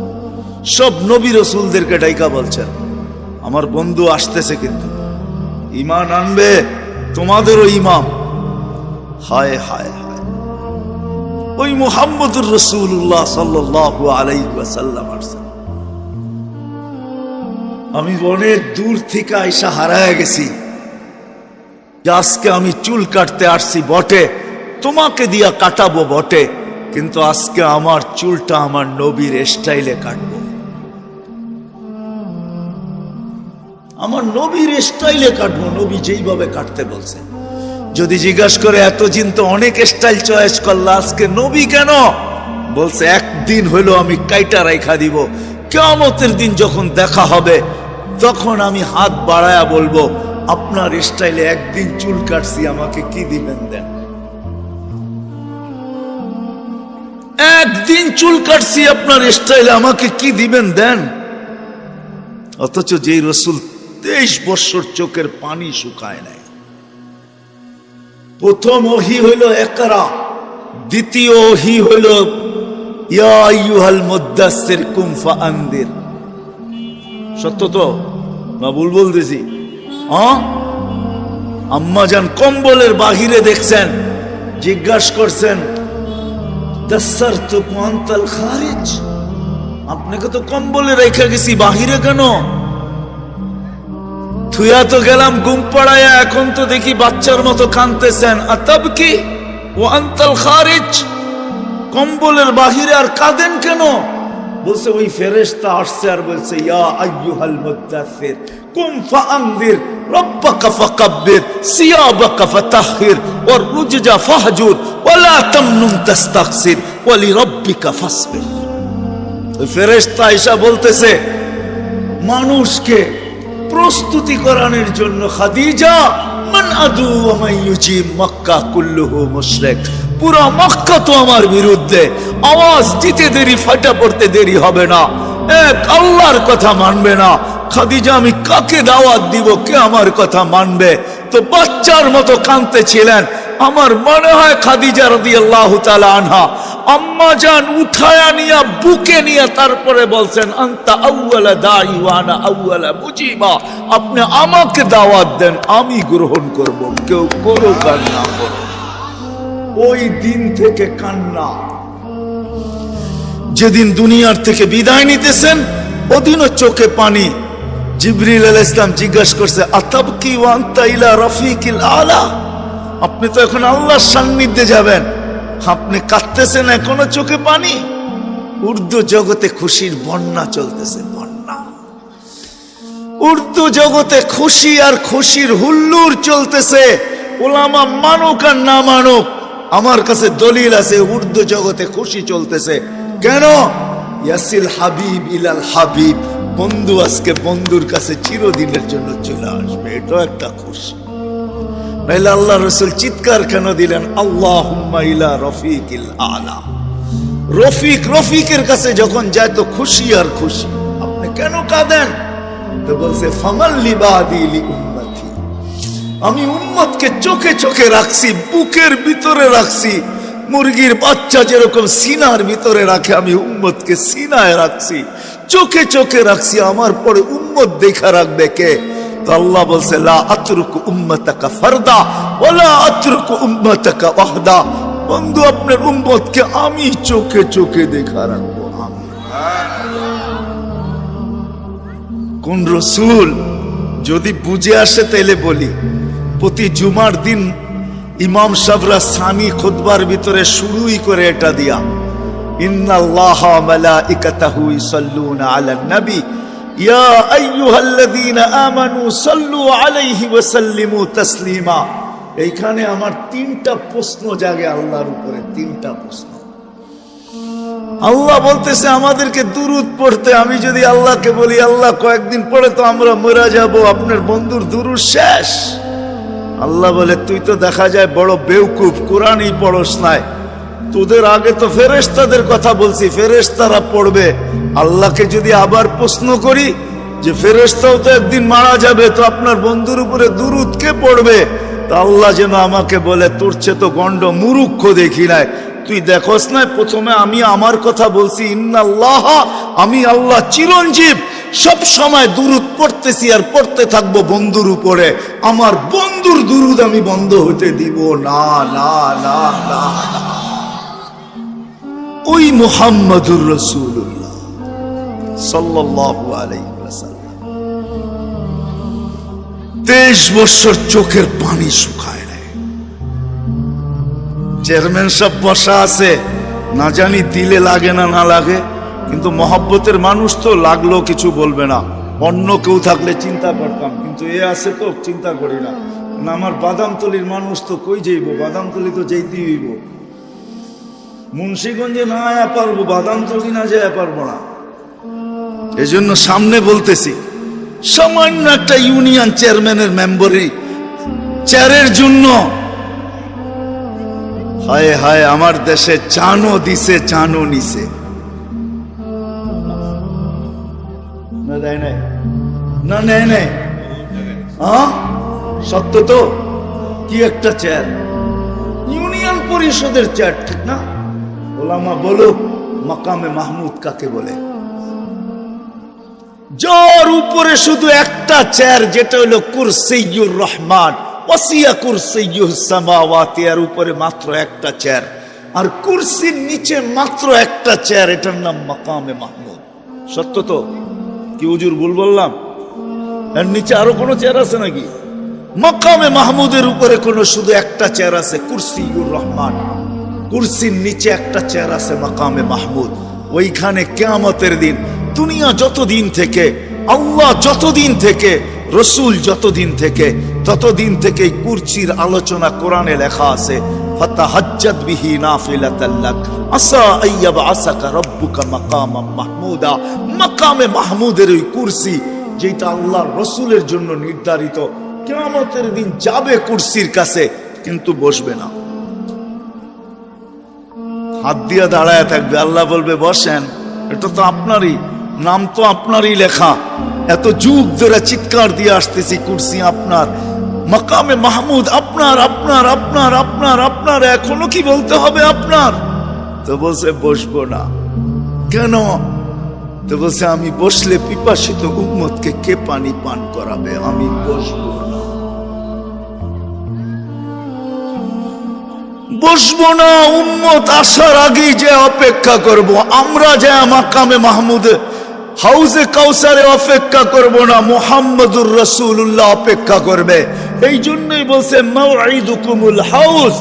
S1: সব নবী রসুলদেরকে ডাইকা বলছেন, আমার বন্ধু আসতেছে, কিন্তু ঈমান আনবে, তোমাদেরও ইমাম। হায় হায় হায়, ওই মুহাম্মদুর রাসূলুল্লাহ সাল্লাল্লাহু আলাইহি ওয়াসাল্লাম আসছেন। আমি অনেক দূর থেকে আইসা হারায় গেছি, আজকে আমি চুল কাটতে আসছি বটে, তোমাকে দিয়া কাটাবো বটে, কিন্তু আজকে আমার চুলটা আমার নবীর স্টাইলে কাটবো, আমার নবীর স্টাইলে কাটবো, নবী যেইভাবে কাটতে বলছেন। যদি জিজ্ঞাসা করে এতদিন তো অনেক স্টাইল চয়েস করলা, আজকে নবী কেন? বলছে একদিন হইলো আমি কাইটা রাইখা দিব, কিয়ামতের দিন যখন দেখা হবে তখন আমি হাত বাড়ায়া বলবো, আপনার স্টাইলে একদিন চুল কাটছি, আমাকে কি দিবেন দেন। একদিন চুল কাটছি আপনার স্টাইলে, আমাকে কি দিবেন দেন। অথচ যেই রসুল 23 বছর চোখের পানি শুকায় নাই। প্রথম ওহী হইল ইকরা, দ্বিতীয় ওহী হইল ইয়া আইয়ুহাল মুদ্দাসসির কুম ফাআনদির। সত্য তো না ভুল বলতেছি? আম্মা জান কম্বলের বাহিরে দেখছেন, জিজ্ঞাসা করছেন, দাসসারতুকুম আনতাল খারিজ, আপনাকে তো কম্বলে রেখে গেছি, বাহিরে কেন? থুয়া তো গেলাম ঘুম পাড়ায়া, এখন তো দেখি বাচ্চার মতো কাঁদতেছেন। আতাবকি ওয়া আনতাল খারিজ, কম্বলের বাহিরে আর কাঁদেন কেন? বলছে ওই ফেরেশতা আসছে আর বলছে, ইয়া আইয়ুহাল মুদ্দাসসির কুম ফাআনদির রাব্বাকা ফাকাব্বির সিয়াবাকা ফাতাহহির ওয়ার রুজজা ফাহজুর ওয়া লা তামনুন তাস্তাকসির ওয়া লিরাব্বিকা ফাসবির। ওই ফেরেশতা আয়েশা বলতেছে মানুষকে প্রস্তুতি করানোর জন্য, খাদিজা মান আদু ওয়া মান ইউজিব মক্কা কুল্লুহু মুশরিক, পুরো মক্কা তো আমার বিরুদ্ধে, আওয়াজ দিতে দেরি, ফাটা পড়তে দেরি হবে না, এক আল্লাহর কথা মানবে না। খাদিজা আমি কাকে দাওয়াত দিব, কে আমার কথা মানবে? তো বাচ্চার মতো কাঁদতেছিলেন। আমার মনে হয় খাদিজা রাদিয়াল্লাহু তাআলা আনহা আম্মা জান উঠায়া নিয়া বুকে নিয়ে তারপরে বলছেন, আনতা আউয়ালা দাঈ ওয়া আনা আউয়ালা মুজিবা, আপনি আমাকে দাওয়াত দেন, আমি গ্রহণ করব, কেউ করুক আর না করুক। ওই দিন থেকে কান্না। যেদিন দুনিয়ার থেকে বিদায় নিতেছেন ওদিনও চোখে পানি। জিবরিল আলাইহিস সালাম জিজ্ঞাসা করছে, আতাবকি ওয়া আনতা ইলা রাফিকিল আলা, আপনি তো এখন আল্লাহর সান্নিধ্যে যাবেন, আপনি কাঁদতেছেন এখনো চোখে পানি। উর্দু জগতে খুশির বন্যা চলতেছে, বন্যা। উর্দু জগতে খুশি আর খুশির হুল্লোড় চলতেছে। ওলামা মানুক আর না মানুক, আমার কাছে দলিল আছে উর্দু জগতে খুশি চলতেছে। কেন? ইয়াসিল হাবিব ইলাল হাবিব, বন্ধু আজকে বন্ধুর কাছে চিরদিনের জন্য চলে আসবে, এটাও একটা খুশি। নাইলে আল্লাহ রাসূল চিৎকার কেন দিলেন, আল্লাহুম্মা ইলা রফিকিল আলা। রফিক রফিকের কাছে যখন যায় তো খুশি আর খুশি। আপনি কেন কাঁদেন? তো বলছে, ফামাল লিবাদি লি উম্মতি, আমি উম্মতকে চোখে চোখে রাখছি, বুকের ভিতরে রাখছি। মুরগির বাচ্চা যেরকম সিনার ভিতরে রাখে, আমি উম্মতকে সিনায় রাখছি, চোখে চোখে রাখছি। আমার পরে উম্মত দেখা রাখবে কে? তো আল্লাহ বলছে, লা আতরুকু উম্মতাকা ফারদা ওয়া লা আতরুকু উম্মতাকা ওয়াহদা, বন্ধু আপনার উম্মতকে আমি চোখে চোখে দেখা রাখবো। আমি কোন রসুল যদি বুঝে আসে তাইলে বলি, প্রতি জুমার দিন ইমাম সাহেবরা সানি খুতবার ভিতরে শুরুই করে এটা দিয়া, ইন্নাল্লাহা ওয়া মালাইকাতাহু ইসাল্লুনা আলান নবী ইয়া আইয়ুহাল্লাযীনা আমানু সাল্লু আলাইহি ওয়া সাল্লিমু তাসলিমা। এইখানে আমার তিনটা প্রশ্ন জাগে আল্লাহর উপরে, তিনটা প্রশ্ন। আল্লাহ বলতেছে আমাদেরকে দুরূদ পড়তে। আমি যদি আল্লাহকে বলি আল্লাহ কয়েকদিন পরে তো আমরা মরে যাব, আপনার বন্ধুর দুরূদ শেষ। আল্লাহ বলে তুই তো দেখা যায় বড় বেওকুফ, কোরআনই পড়স নাই। তোদের আগে তো ফেরেশতাদের কথা বলছি, ফেরেশতারা পড়বে। আল্লাহকে যদি আবার প্রশ্ন করি যে ফেরেশতাও তো একদিন মারা যাবে, তো আপনার বন্ধুর উপরে দুরূদ কে পড়বে? তা আল্লাহ যেন আমাকে বলে তোর চেয়ে তো গন্ড মুরুক্ষ দেখি নাই, তুই দেখোস না প্রথমে আমি আমার কথা বলছি, ইন্নাল্লাহ, আমি আল্লাহ চিরঞ্জীব, সব সময় দুরূদ পড়তেছি আর পড়তে থাকবো বন্ধুর উপরে। আমার বন্ধুর দুরূদ আমি বন্ধ হতে দিব না, না, না, না। ওই মুহাম্মাদুর রাসূলুল্লাহ সাল্লাল্লাহু আলাইহি ওয়াসাল্লাম 23 বছর চোখের পানি শুকায় নাই। চেয়ারম্যান সব বসা আছে, না জানি দিলে লাগে না না লাগে, কিন্তু মহব্বতের মানুষ তো লাগলো কিছু বলবে না। অন্য কেউ থাকলে চিন্তা করতাম, কিন্তু এ আছে তো চিন্তা করি না। আমার বাদামতলির মানুষ তো কই যাইব, বাদামতলি তো যেতেই হইব। মুন্সিগঞ্জে না আয়া পারবো, বাদামতলি না যায় পারবো না। এজন্য সামনে বলতেছি, সামান্য একটা ইউনিয়ন চেয়ারম্যানের মেম্বারি চেয়ারের জন্য হায় হায় আমার দেশে জানও দিছে জানও নিছে। না দেয় নাই, না নেয় নাই, সত্য তো। কি একটা চেয়ার, ইউনিয়ন পরিষদের চেয়ার, ঠিক না? ওলামা বলো মাকামে মাহমুদ কাকে বলে? যার উপরে শুধু একটা চেয়ার, যেটা হলো কুরসিয়ুর রহমান, ওয়াসিয়া কুরসিয়ুস সামাওয়াতি, এর উপরে মাত্র একটা চেয়ার, আর কুরসির নিচে মাত্র একটা চেয়ার, এটার নাম মাকামে মাহমুদ। সত্য তো? কি হুজুর ভুল বললাম? এর নিচে আরো কোনো চেয়ার আছে নাকি? মাকামে মাহমুদের উপরে কোনো শুধু একটা চেয়ার আছে, কুরসিয়ুর রহমান। কুরসির নিচে একটা চেয়ার আছে মাকামে মাহমুদ। ওইখানে কিয়ামতের দিন, দুনিয়া যতদিন থেকে, আল্লাহ যতদিন থেকে, রসুল যতদিন থেকে, ততদিন থেকে কুরসির আলোচনা কোরআনে লেখা আছে। ফাতাহাজ্জাত বিহি নাফিলাতাল লাক আসা আইয়াবআসাকা রাব্বুকা মাকামাম মাহমুদা। মাকামে মাহমুদের ওই কুরসি, যেটা আল্লাহর রসুলের জন্য নির্ধারিত, কিয়ামতের দিন যাবে কুরসির কাছে, কিন্তু বসবে না, হাত দিয়া দাঁড়ায় থাকবে। আল্লাহ বলবে বসেন, এটা তো আপনারই নাম, তো আপনারই লেখা, এত যুগ ধরে চিৎকার দিয়ে আসতেছি কুরসি আপনার, মাকামে মাহমুদ আপনার, আপনার, আপনার, আপনার, আপনার, এখনো কি বলতে হবে আপনার? তো বলছে বসবো না। কেন? তো বলছে আমি বসলে পিপাসিত উম্মতকে কে পানি পান করাবে, আমি বসবো না, বসবো না। উম্মত আসার আগেই যে অপেক্ষা করব, আমরা যে মাকামে মাহমুদে হাউজে কাউসারে অপেক্ষা করব না, মুহাম্মদুর রাসূলুল্লাহ অপেক্ষা করবে। এই জন্যই বলছে মাউঈদুকুমুল হাউজ,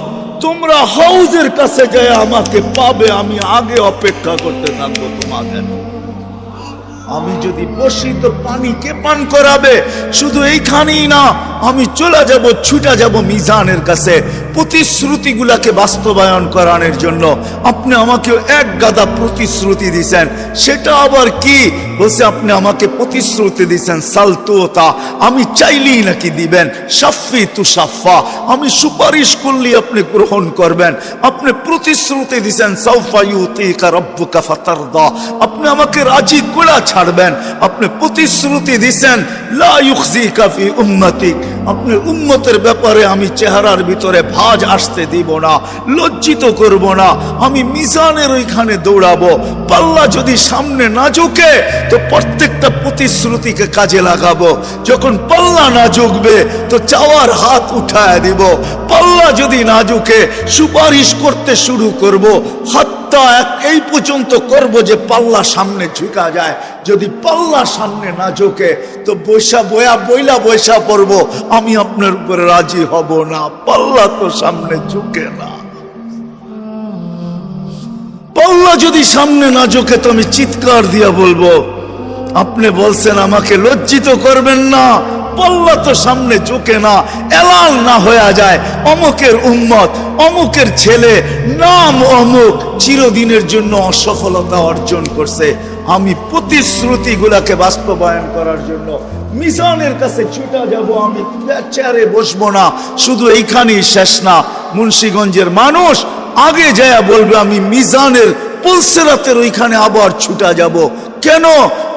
S1: তোমরা হাউজের কাছে যায় আমাকে পাবে, আমি আগে অপেক্ষা করতে থাকবো তোমাদের। আমি যদি বসি তো পানি কে পান করাবে? শুধু এইখানেই না, আমি চলে যাব, ছুটে যাব মিজানের কাছে প্রতিশ্রুতিগুলাকে বাস্তবায়ন করানোর জন্য। আপনি আমাকে এক গাদা প্রতিশ্রুতি দিয়েছেন, সেটা আবার কি? বলছে আপনি আমাকে প্রতিশ্রুতি দিয়েছেন সালতুতা, আমি চাইলেই নাকি দিবেন, শাফি তু শাফা, আমি সুপারিশ করলেই আপনি গ্রহণ করবেন। আপনি প্রতিশ্রুতি দিয়েছেন সাউফা ইউতিকা রাব্বুকা ফাতারদা, আপনি আমাকে রাজি করে ছাড়বেন। আপনি প্রতিশ্রুতি দিয়েছেন লা ইউখজিকা ফি উম্মতিক, আপনি উম্মতের ব্যাপারে আমি চেহারার ভিতরে ভাঁজ আসতে দিব না, লজ্জিত করব না, আমি মিজানের ওইখানে দৌড়াবো। পাল্লা যদি সামনে না ঝুঁকে তো প্রত্যেকটা প্রতিশ্রুতিকে কাজে লাগাবো। যখন পাল্লা না ঝুঁকবে তো চাওয়ার হাত উঠায় দিব। পাল্লা যদি না ঝুঁকে সুপারিশ করতে শুরু করব, হাতটা এই পর্যন্ত করব যে পাল্লা সামনে ঝুঁকা যায়। যদি পাল্লা সামনে না ঝুঁকে তো বইলা পড়ব, আমি আপনার উপরে রাজি হব না, পাল্লা তো সামনে ঝুঁকে না। পাল্লা যদি সামনে না ঝুঁকে তো আমি চিৎকার দিয়া বলবো আপনি বলছেন আমাকে লজ্জিত করবেন না, পল্লা তো সামনে চোখে না, এলাল না হয়ে যায় অমুকের উম্মত, অমুকের ছেলে, নাম অমুক, চিরদিনের জন্য অসফলতা অর্জন করছে। আমি প্রতিশ্রুতি গুলাকে বাস্তবায়ন করার জন্য মিজানের কাছে ছুটা যাব, আমি চেয়ারে বসবো না। শুধু এইখানেই শেষ না, মুন্সিগঞ্জের মানুষ আগে যায় বলবে আমি মিজানের পুলসেরাতের ওইখানে আবার ছুটা যাব। কেন?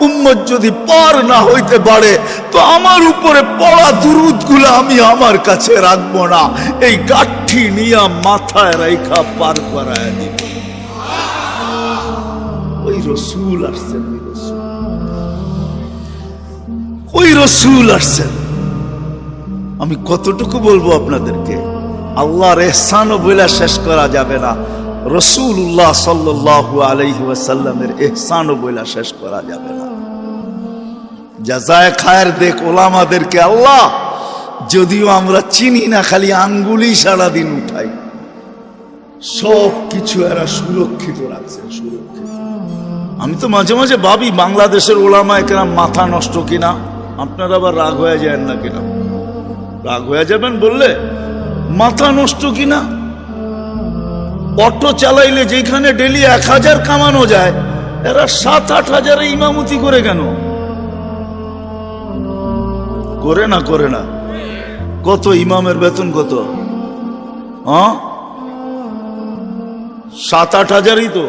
S1: উম্মত যদি পার না হইতে পারে তো আমার উপরে পড়া দুরুদ গুলা আমি আমার কাছে রাখবো না, এই গাঠি নিয়ে মাথায় রাইখা পার করায় দিব। ওই রসুল আসছেন, ওই রসুল আসছেন। আমি কতটুকু বলবো আপনাদেরকে, আল্লাহর এহসানও বলে শেষ করা যাবে না, রাসূলুল্লাহ সাল্লাল্লাহু আলাইহি ওয়াসাল্লামের এহসানও বলে শেষ করা যাবে না। জাযায়ে খায়ের দেখ ওলামাদেরকে আল্লাহ, যদিও আমরা চিনি না, খালি আঙ্গুলি সারাদিন উঠাই, সব কিছু এরা সুরক্ষিত রাখছেন, সুরক্ষিত। আমি তো মাঝে মাঝে ভাবি বাংলাদেশের ওলামায়ে কেরাম মাথা নষ্ট কিনা। আপনারা আবার রাগ হয়ে যাবেন না কিনা? রাগ হয়ে যাবেন বললে? মাথা নষ্ট কিনা? অটো চালাইলে যেখানে ডেলি 1000 কামানো যায়, এরা 7-8 হাজারে ইমামতি করে কেন? করে না, করে না। কত ইমামের বেতন কত? 7-8 হাজারই তো,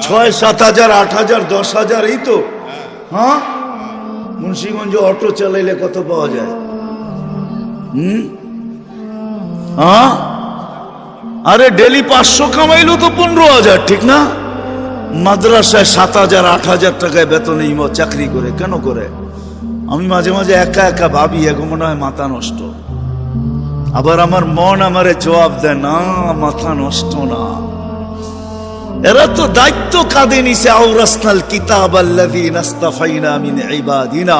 S1: 6-7 হাজার, 8 হাজার, 10 হাজার, এই তো। হ্যাঁ, মুন্সিগঞ্জে অটো চালাইলে কত পাওয়া যায়? হ্যাঁ, আরে ডেলি 500 কামাইলো তো 15,000, ঠিক না? মাদ্রাসায় 7,000 8,000 টাকায় বেতনে ইমাম চাকরি করে, কেন করে? আমি মাঝে মাঝে একা একা ভাবি, এগো মনে হয় মাথা নষ্ট। আবার আমার মন আমারে জবাব দেয়, না মাথা নষ্ট না, এরা তো দায়িত্ব কাঁধে নিছে। আওরাসনাল কিতাব আল্লাযীনা ইসতাফাইনা মিন ইবাদিনা।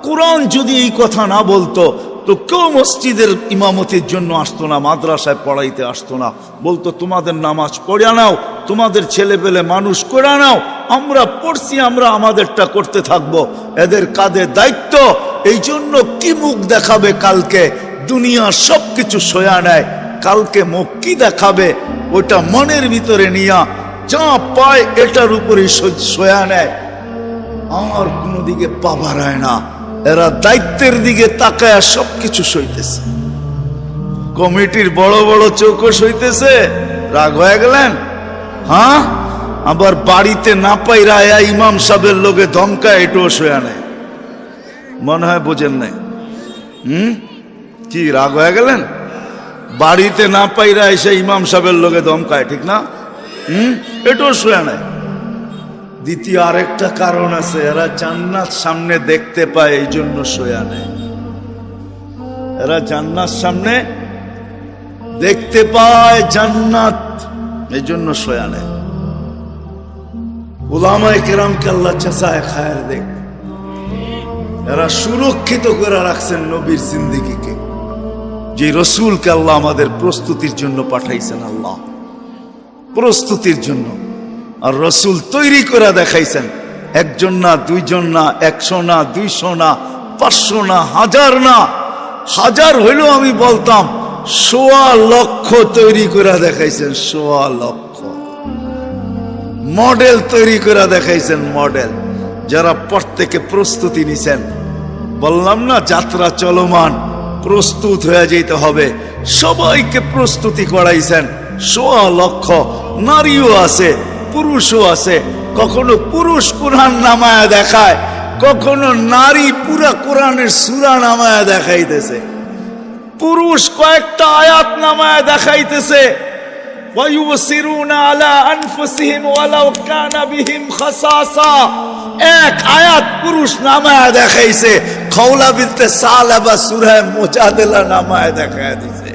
S1: কোরআন যদি এই কথা না বলতো তো কেউ মসজিদের ইমামতির জন্য আসতো না, মাদ্রাসায় পড়াইতে আসতো না। বলতো তোমাদের নামাজ পড়ে নাও, তোমাদের ছেলে পেলে মানুষ করে নাও, আমরা পড়ছি, আমরা আমাদেরটা করতে থাকবো। এদের কাঁধে দায়িত্ব। এই জন্য কি মুখ দেখাবে কালকে? দুনিয়া সবকিছু সয়া নেয়, কালকে মুখ কি দেখাবে ওইটা মনের ভিতরে নিয়া যা পায় এটার উপরে সয়া নেয়, আমার কোনো দিকে পা বাড়ায় না। এরা দায়িত্বের দিকে তাকায় সবকিছু সইতেছে। কমিটির বড় বড় চৌকস হইতেছে, রাগ হয়ে গেলেন? হ্যাঁ, আবার বাড়িতে না পাইরা ইমাম সাহেবের লোকে ধমকায়, এটাও সয়া নেয়। মনে হয় বোঝেন নাই। কি রাগ হয়ে গেলেন? বাড়িতে না পাইরা এসে ইমাম সাহেবের লোকে ধমকায়, ঠিক না? এটাও সয়া নেয়। দ্বিতীয় আরেকটা কারণ আছে, এরা জান্নাত সামনে দেখতে পায়, এই জন্য সয়া নেয়। এরা জান্নাত সামনে দেখতে পায়, জান্নাত, এই জন্য সয়া নেয়। উলামায়ে কেরামকে আল্লাহ জাযায়ে খায়ের দেখ, এরা সুরক্ষিত করে রাখছেন নবীর জিন্দেগিকে, যে রসুলকে আল্লাহ আমাদের প্রস্তুতির জন্য পাঠাইছেন। আল্লাহ প্রস্তুতির জন্য, আর রসুল তৈরি করে দেখাইছেন। একজন না, দুইজন না, 100 না, 200 না, 500 না, 1000 না, 1000 হইলেও আমি বলতাম 1.25 লক্ষ তৈরি করে দেখাইছেন। 1.25 লক্ষ মডেল তৈরি করে দেখাইছেন, মডেল। যারা প্রত্যেকে প্রস্তুতি নিছেন, বললাম না যাত্রা চলমান, প্রস্তুত হয়ে যেতে হবে, সবাইকে প্রস্তুতি করাইছেন। 1.25 লক্ষ নারীও আছে, পুরুষও আছে। কখনো পুরুষ কোরআন নামায়া দেখায়, কখনো নারী পুরা কোরআনের সূরা নামায়া দেখাইতেছে। পুরুষ কয়েকটা আয়াত নামায়া দেখাইতেছে। ওয়ায়ুবসিরুনা আলা আনফুসিহিম ওয়ালাউ কানা বিহিম খাসাসা, এক আয়াত পুরুষ নামায়া দেখাইছে। খওলা বিনতে সালাবা সূরা মুজাদালা নামায়া দেখায় দিছে।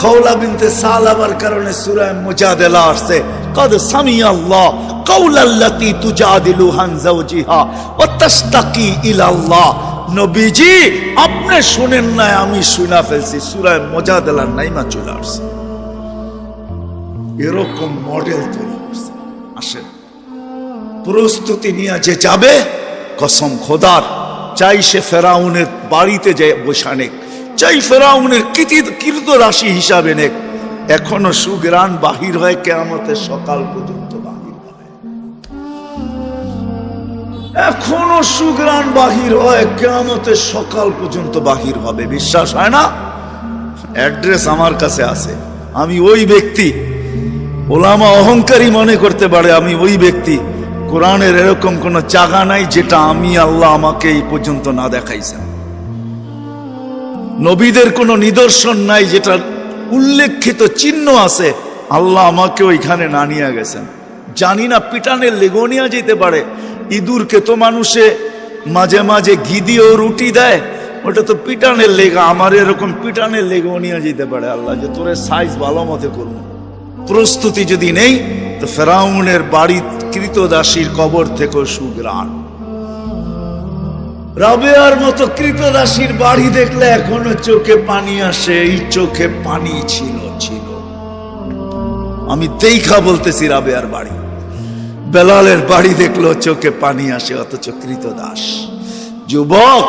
S1: খওলা বিনতে সালাবার কারণে সূরা মুজাদালা আসছে। কদ সামিআল্লাহ কাওলাল্লাতী তুজাদিলু আন যাওজিহা ওয়া তাশতাকি ইলাল্লাহ। নবীজি আপনি শুনেন না, আমি শুনা ফেলছি। সূরা মুজাদালার নাইমা চলে আসছে। এরকম মডেল তৈরি করছে। আসেন, প্রস্তুতি নিয়ে যে যাবে কসম খোদার, চাই সে ফেরাউনের বাড়িতে যে বসা নেক, চাই ফেরাউনের কীর্ত রাশি হিসাবে নেক, এখনো সুগ্রাণ বাহির হয় কিয়ামতের সকাল পর্যন্ত বাহির হয়, এখনো সুগ্রাণ বাহির হয় কিয়ামতের সকাল পর্যন্ত বাহির হবে। বিশ্বাস হয় না? অ্যাড্রেস আমার কাছে আছে। আমি ওই ব্যক্তি, ওলামা অহংকারী মনে করতে পারে আমি ওই ব্যক্তি, কোরআনের এরকম কোন জায়গা নাই যেটা আমি আল্লাহ আমাকে এই পর্যন্ত না দেখাইছেন। নবীদের কোনো নিদর্শন নাই যেটা উল্লেখিত চিহ্ন আছে আল্লাহ আমাকে ওইখানে না নিয়ে গেছেন। জানি না পিটানের লেগো নিয়ে যেতে পারে, ইঁদুরকে তো মানুষে মাঝে মাঝে ঘি দিয়েও রুটি দেয়, ওটা তো পিটানের লেগা, আমার এরকম পিটানের লেগো নিয়ে যেতে পারে আল্লাহ, যে তোর সাইজ ভালো মতে করবো। প্রস্তুতি যদি নেই তো ফেরাউনের বাড়ি কৃতদাসীর কবর থেকে সুগ্রাণ। রাবেয়ার মতো কৃতদাসীর বাড়ি দেখলে এখনো চোখে পানি আসে, এই চোখে পানি ছিল। আমি দেখা বলতেছি রাবেয়ার বাড়ি, বেলালের বাড়ি দেখলো চোখে পানি আসে, অথচ কৃতদাস। যুবক,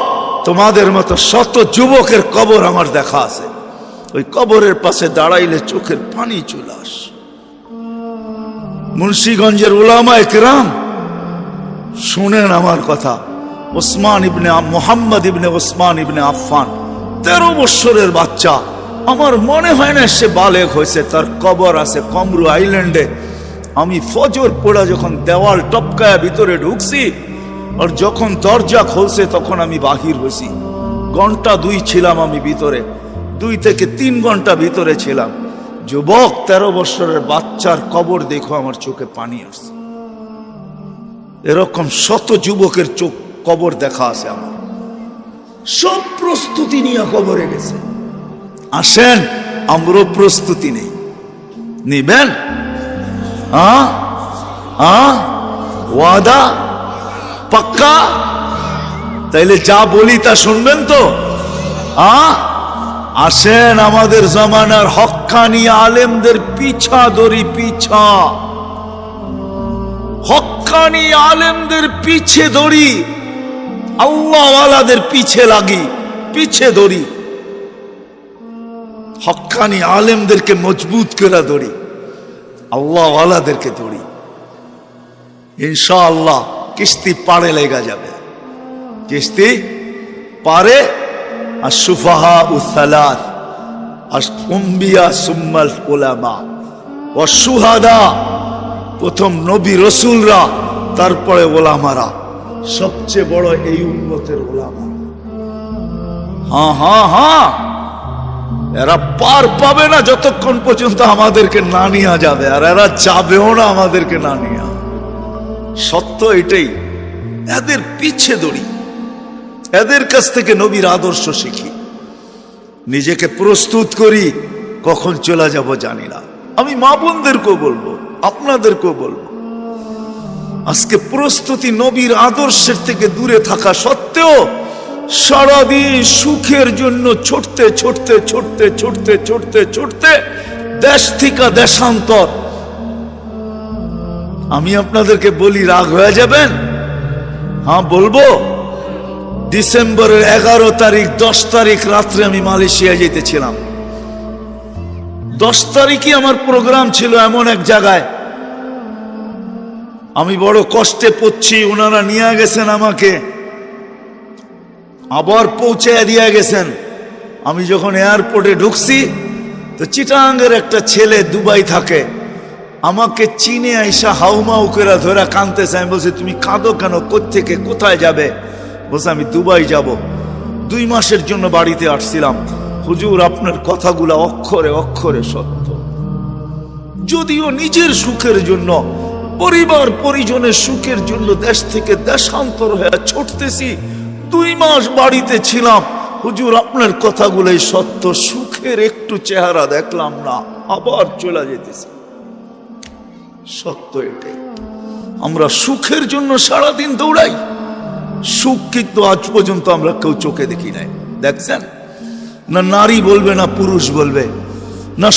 S1: তোমাদের মতো শত যুবকের কবর আমার দেখা আছে, ওই কবরের পাশে দাঁড়াইলে চোখের পানি চলে আসে। মুন্সিগঞ্জের উলামায়ে কেরাম শুনেন আমার কথা, ওসমান ইবনে মোহাম্মদ ইবনে ওসমান ইবনে আফফান 13 বছরের বাচ্চা, আমার মনে হয় না সে বালেগ হয়েছে, তার কবর আছে কমরু আইল্যান্ডে। আমি ফজর পড়া যখন দেওয়াল টপকায়া ভিতরে ঢুকছি, আর যখন দরজা খুলছে তখন আমি বাহির হয়েছি। ঘন্টা 2 ছিলাম আমি ভিতরে, 2 থেকে 3 ঘন্টা ভিতরে ছিলাম। যুবক, 13 বছরের বাচ্চার কবর দেখো, আমার চোখে পানি আসছে। এরকম শত যুবকের চোখ কবর দেখা আছে আমার, সব প্রস্তুতি নিয়ে কবরে গেছে। আসেন, আমরাও প্রস্তুতি নেই, নিবেন? ওয়াদা পাক্কা? তাইলে যা বলি তা শুনবেন তো? আসেন, আমাদের জামানার হক্কানি আলেমদের পিছা ধরি, পিছা হক্কানি আলেমদের পিছে ধরি, আল্লাহওয়ালাদের পিছে লাগি, পিছে ধরি, হক্কানি আলেমদেরকে মজবুত করে ধরি, আল্লাহওয়ালাদেরকে ধরি। ইনশাআল্লাহ কিস্তি পারে লেগা যাবে, কিস্তি পারে। আর সুফাহা উসালাত, আর উম্বিয়া সুম্মাল উলামা ও সুহাদা, প্রথম নবী রসুলরা, তারপরে ওলামারা, সবচেয়ে বড় এই উম্মতের ওলামা। হ্যাঁ, এরা পার পাবে না যতক্ষণ পর্যন্ত আমাদেরকে না নিয়ে যাবে, আর এরা যাবেও না আমাদেরকে না নিয়ে। সত্য এটাই। এদের পিছে দড়ি, এদের কাছ থেকে নবীর আদর্শ শিখি, নিজেকে প্রস্তুত করি। কখন চলে যাব জানি না। আমি মা বোনদেরকেও বলবো, আপনাদেরকেও বলবো, আজকে প্রস্তুতি নবীর আদর্শের থেকে দূরে থাকা সত্ত্বেও সারাদিন সুখের জন্য ছুটতে ছুটতে ছুটতে ছুটতে ছুটতে ছুটতে দেশ থেকে দেশান্তর। আমি আপনাদেরকে বলি, রাগ হয়ে যাবেন? হ্যাঁ বলবো। ডিসেম্বরের 11 তারিখ 10 তারিখ রাত্রে আমি মালয়েশিয়া যেতেছিলাম। 10 তারিখই আমার প্রোগ্রাম ছিল এমন এক জায়গায়, আমি বড় কষ্টে পড়ছি। ওনারা নিয়ে গেছেন আমাকে, আবার পৌঁছে দিয়ে গেছেন। আমি যখন এয়ারপোর্টে ঢুকছি তো চিটাঙ্গের একটা ছেলে দুবাই থাকে, আমাকে চিনে আইসা হাউমাউ করে ধরে কাঁদতেছে। আমি বলছি, তুমি কাঁদো কেন? কোত্থেকে, কোথায় যাবে? বলছে, আমি দুবাই যাব। 2 মাসের জন্য বাড়িতে আসছিলাম। হুজুর, আপনার কথাগুলো অক্ষরে অক্ষরে সত্য। যদিও নিজের সুখের জন্য, পরিবার পরিজনের সুখের জন্য দেশ থেকে দেশান্তর হয়ে ছুটতেছি, 2 মাস বাড়িতে ছিলাম। হুজুর, আপনার কথাগুলোই সত্য। সুখের একটু চেহারা দেখলাম না, আবার চলে যেতেছি। সত্য এটাই। আমরা সুখের জন্য সারাদিন দৌড়াই, সুখ কিন্তু আজ পর্যন্ত আমরা কেউ চোখে দেখি নাই। দেখছেন না? নারী বলবে, না পুরুষ বলবে, না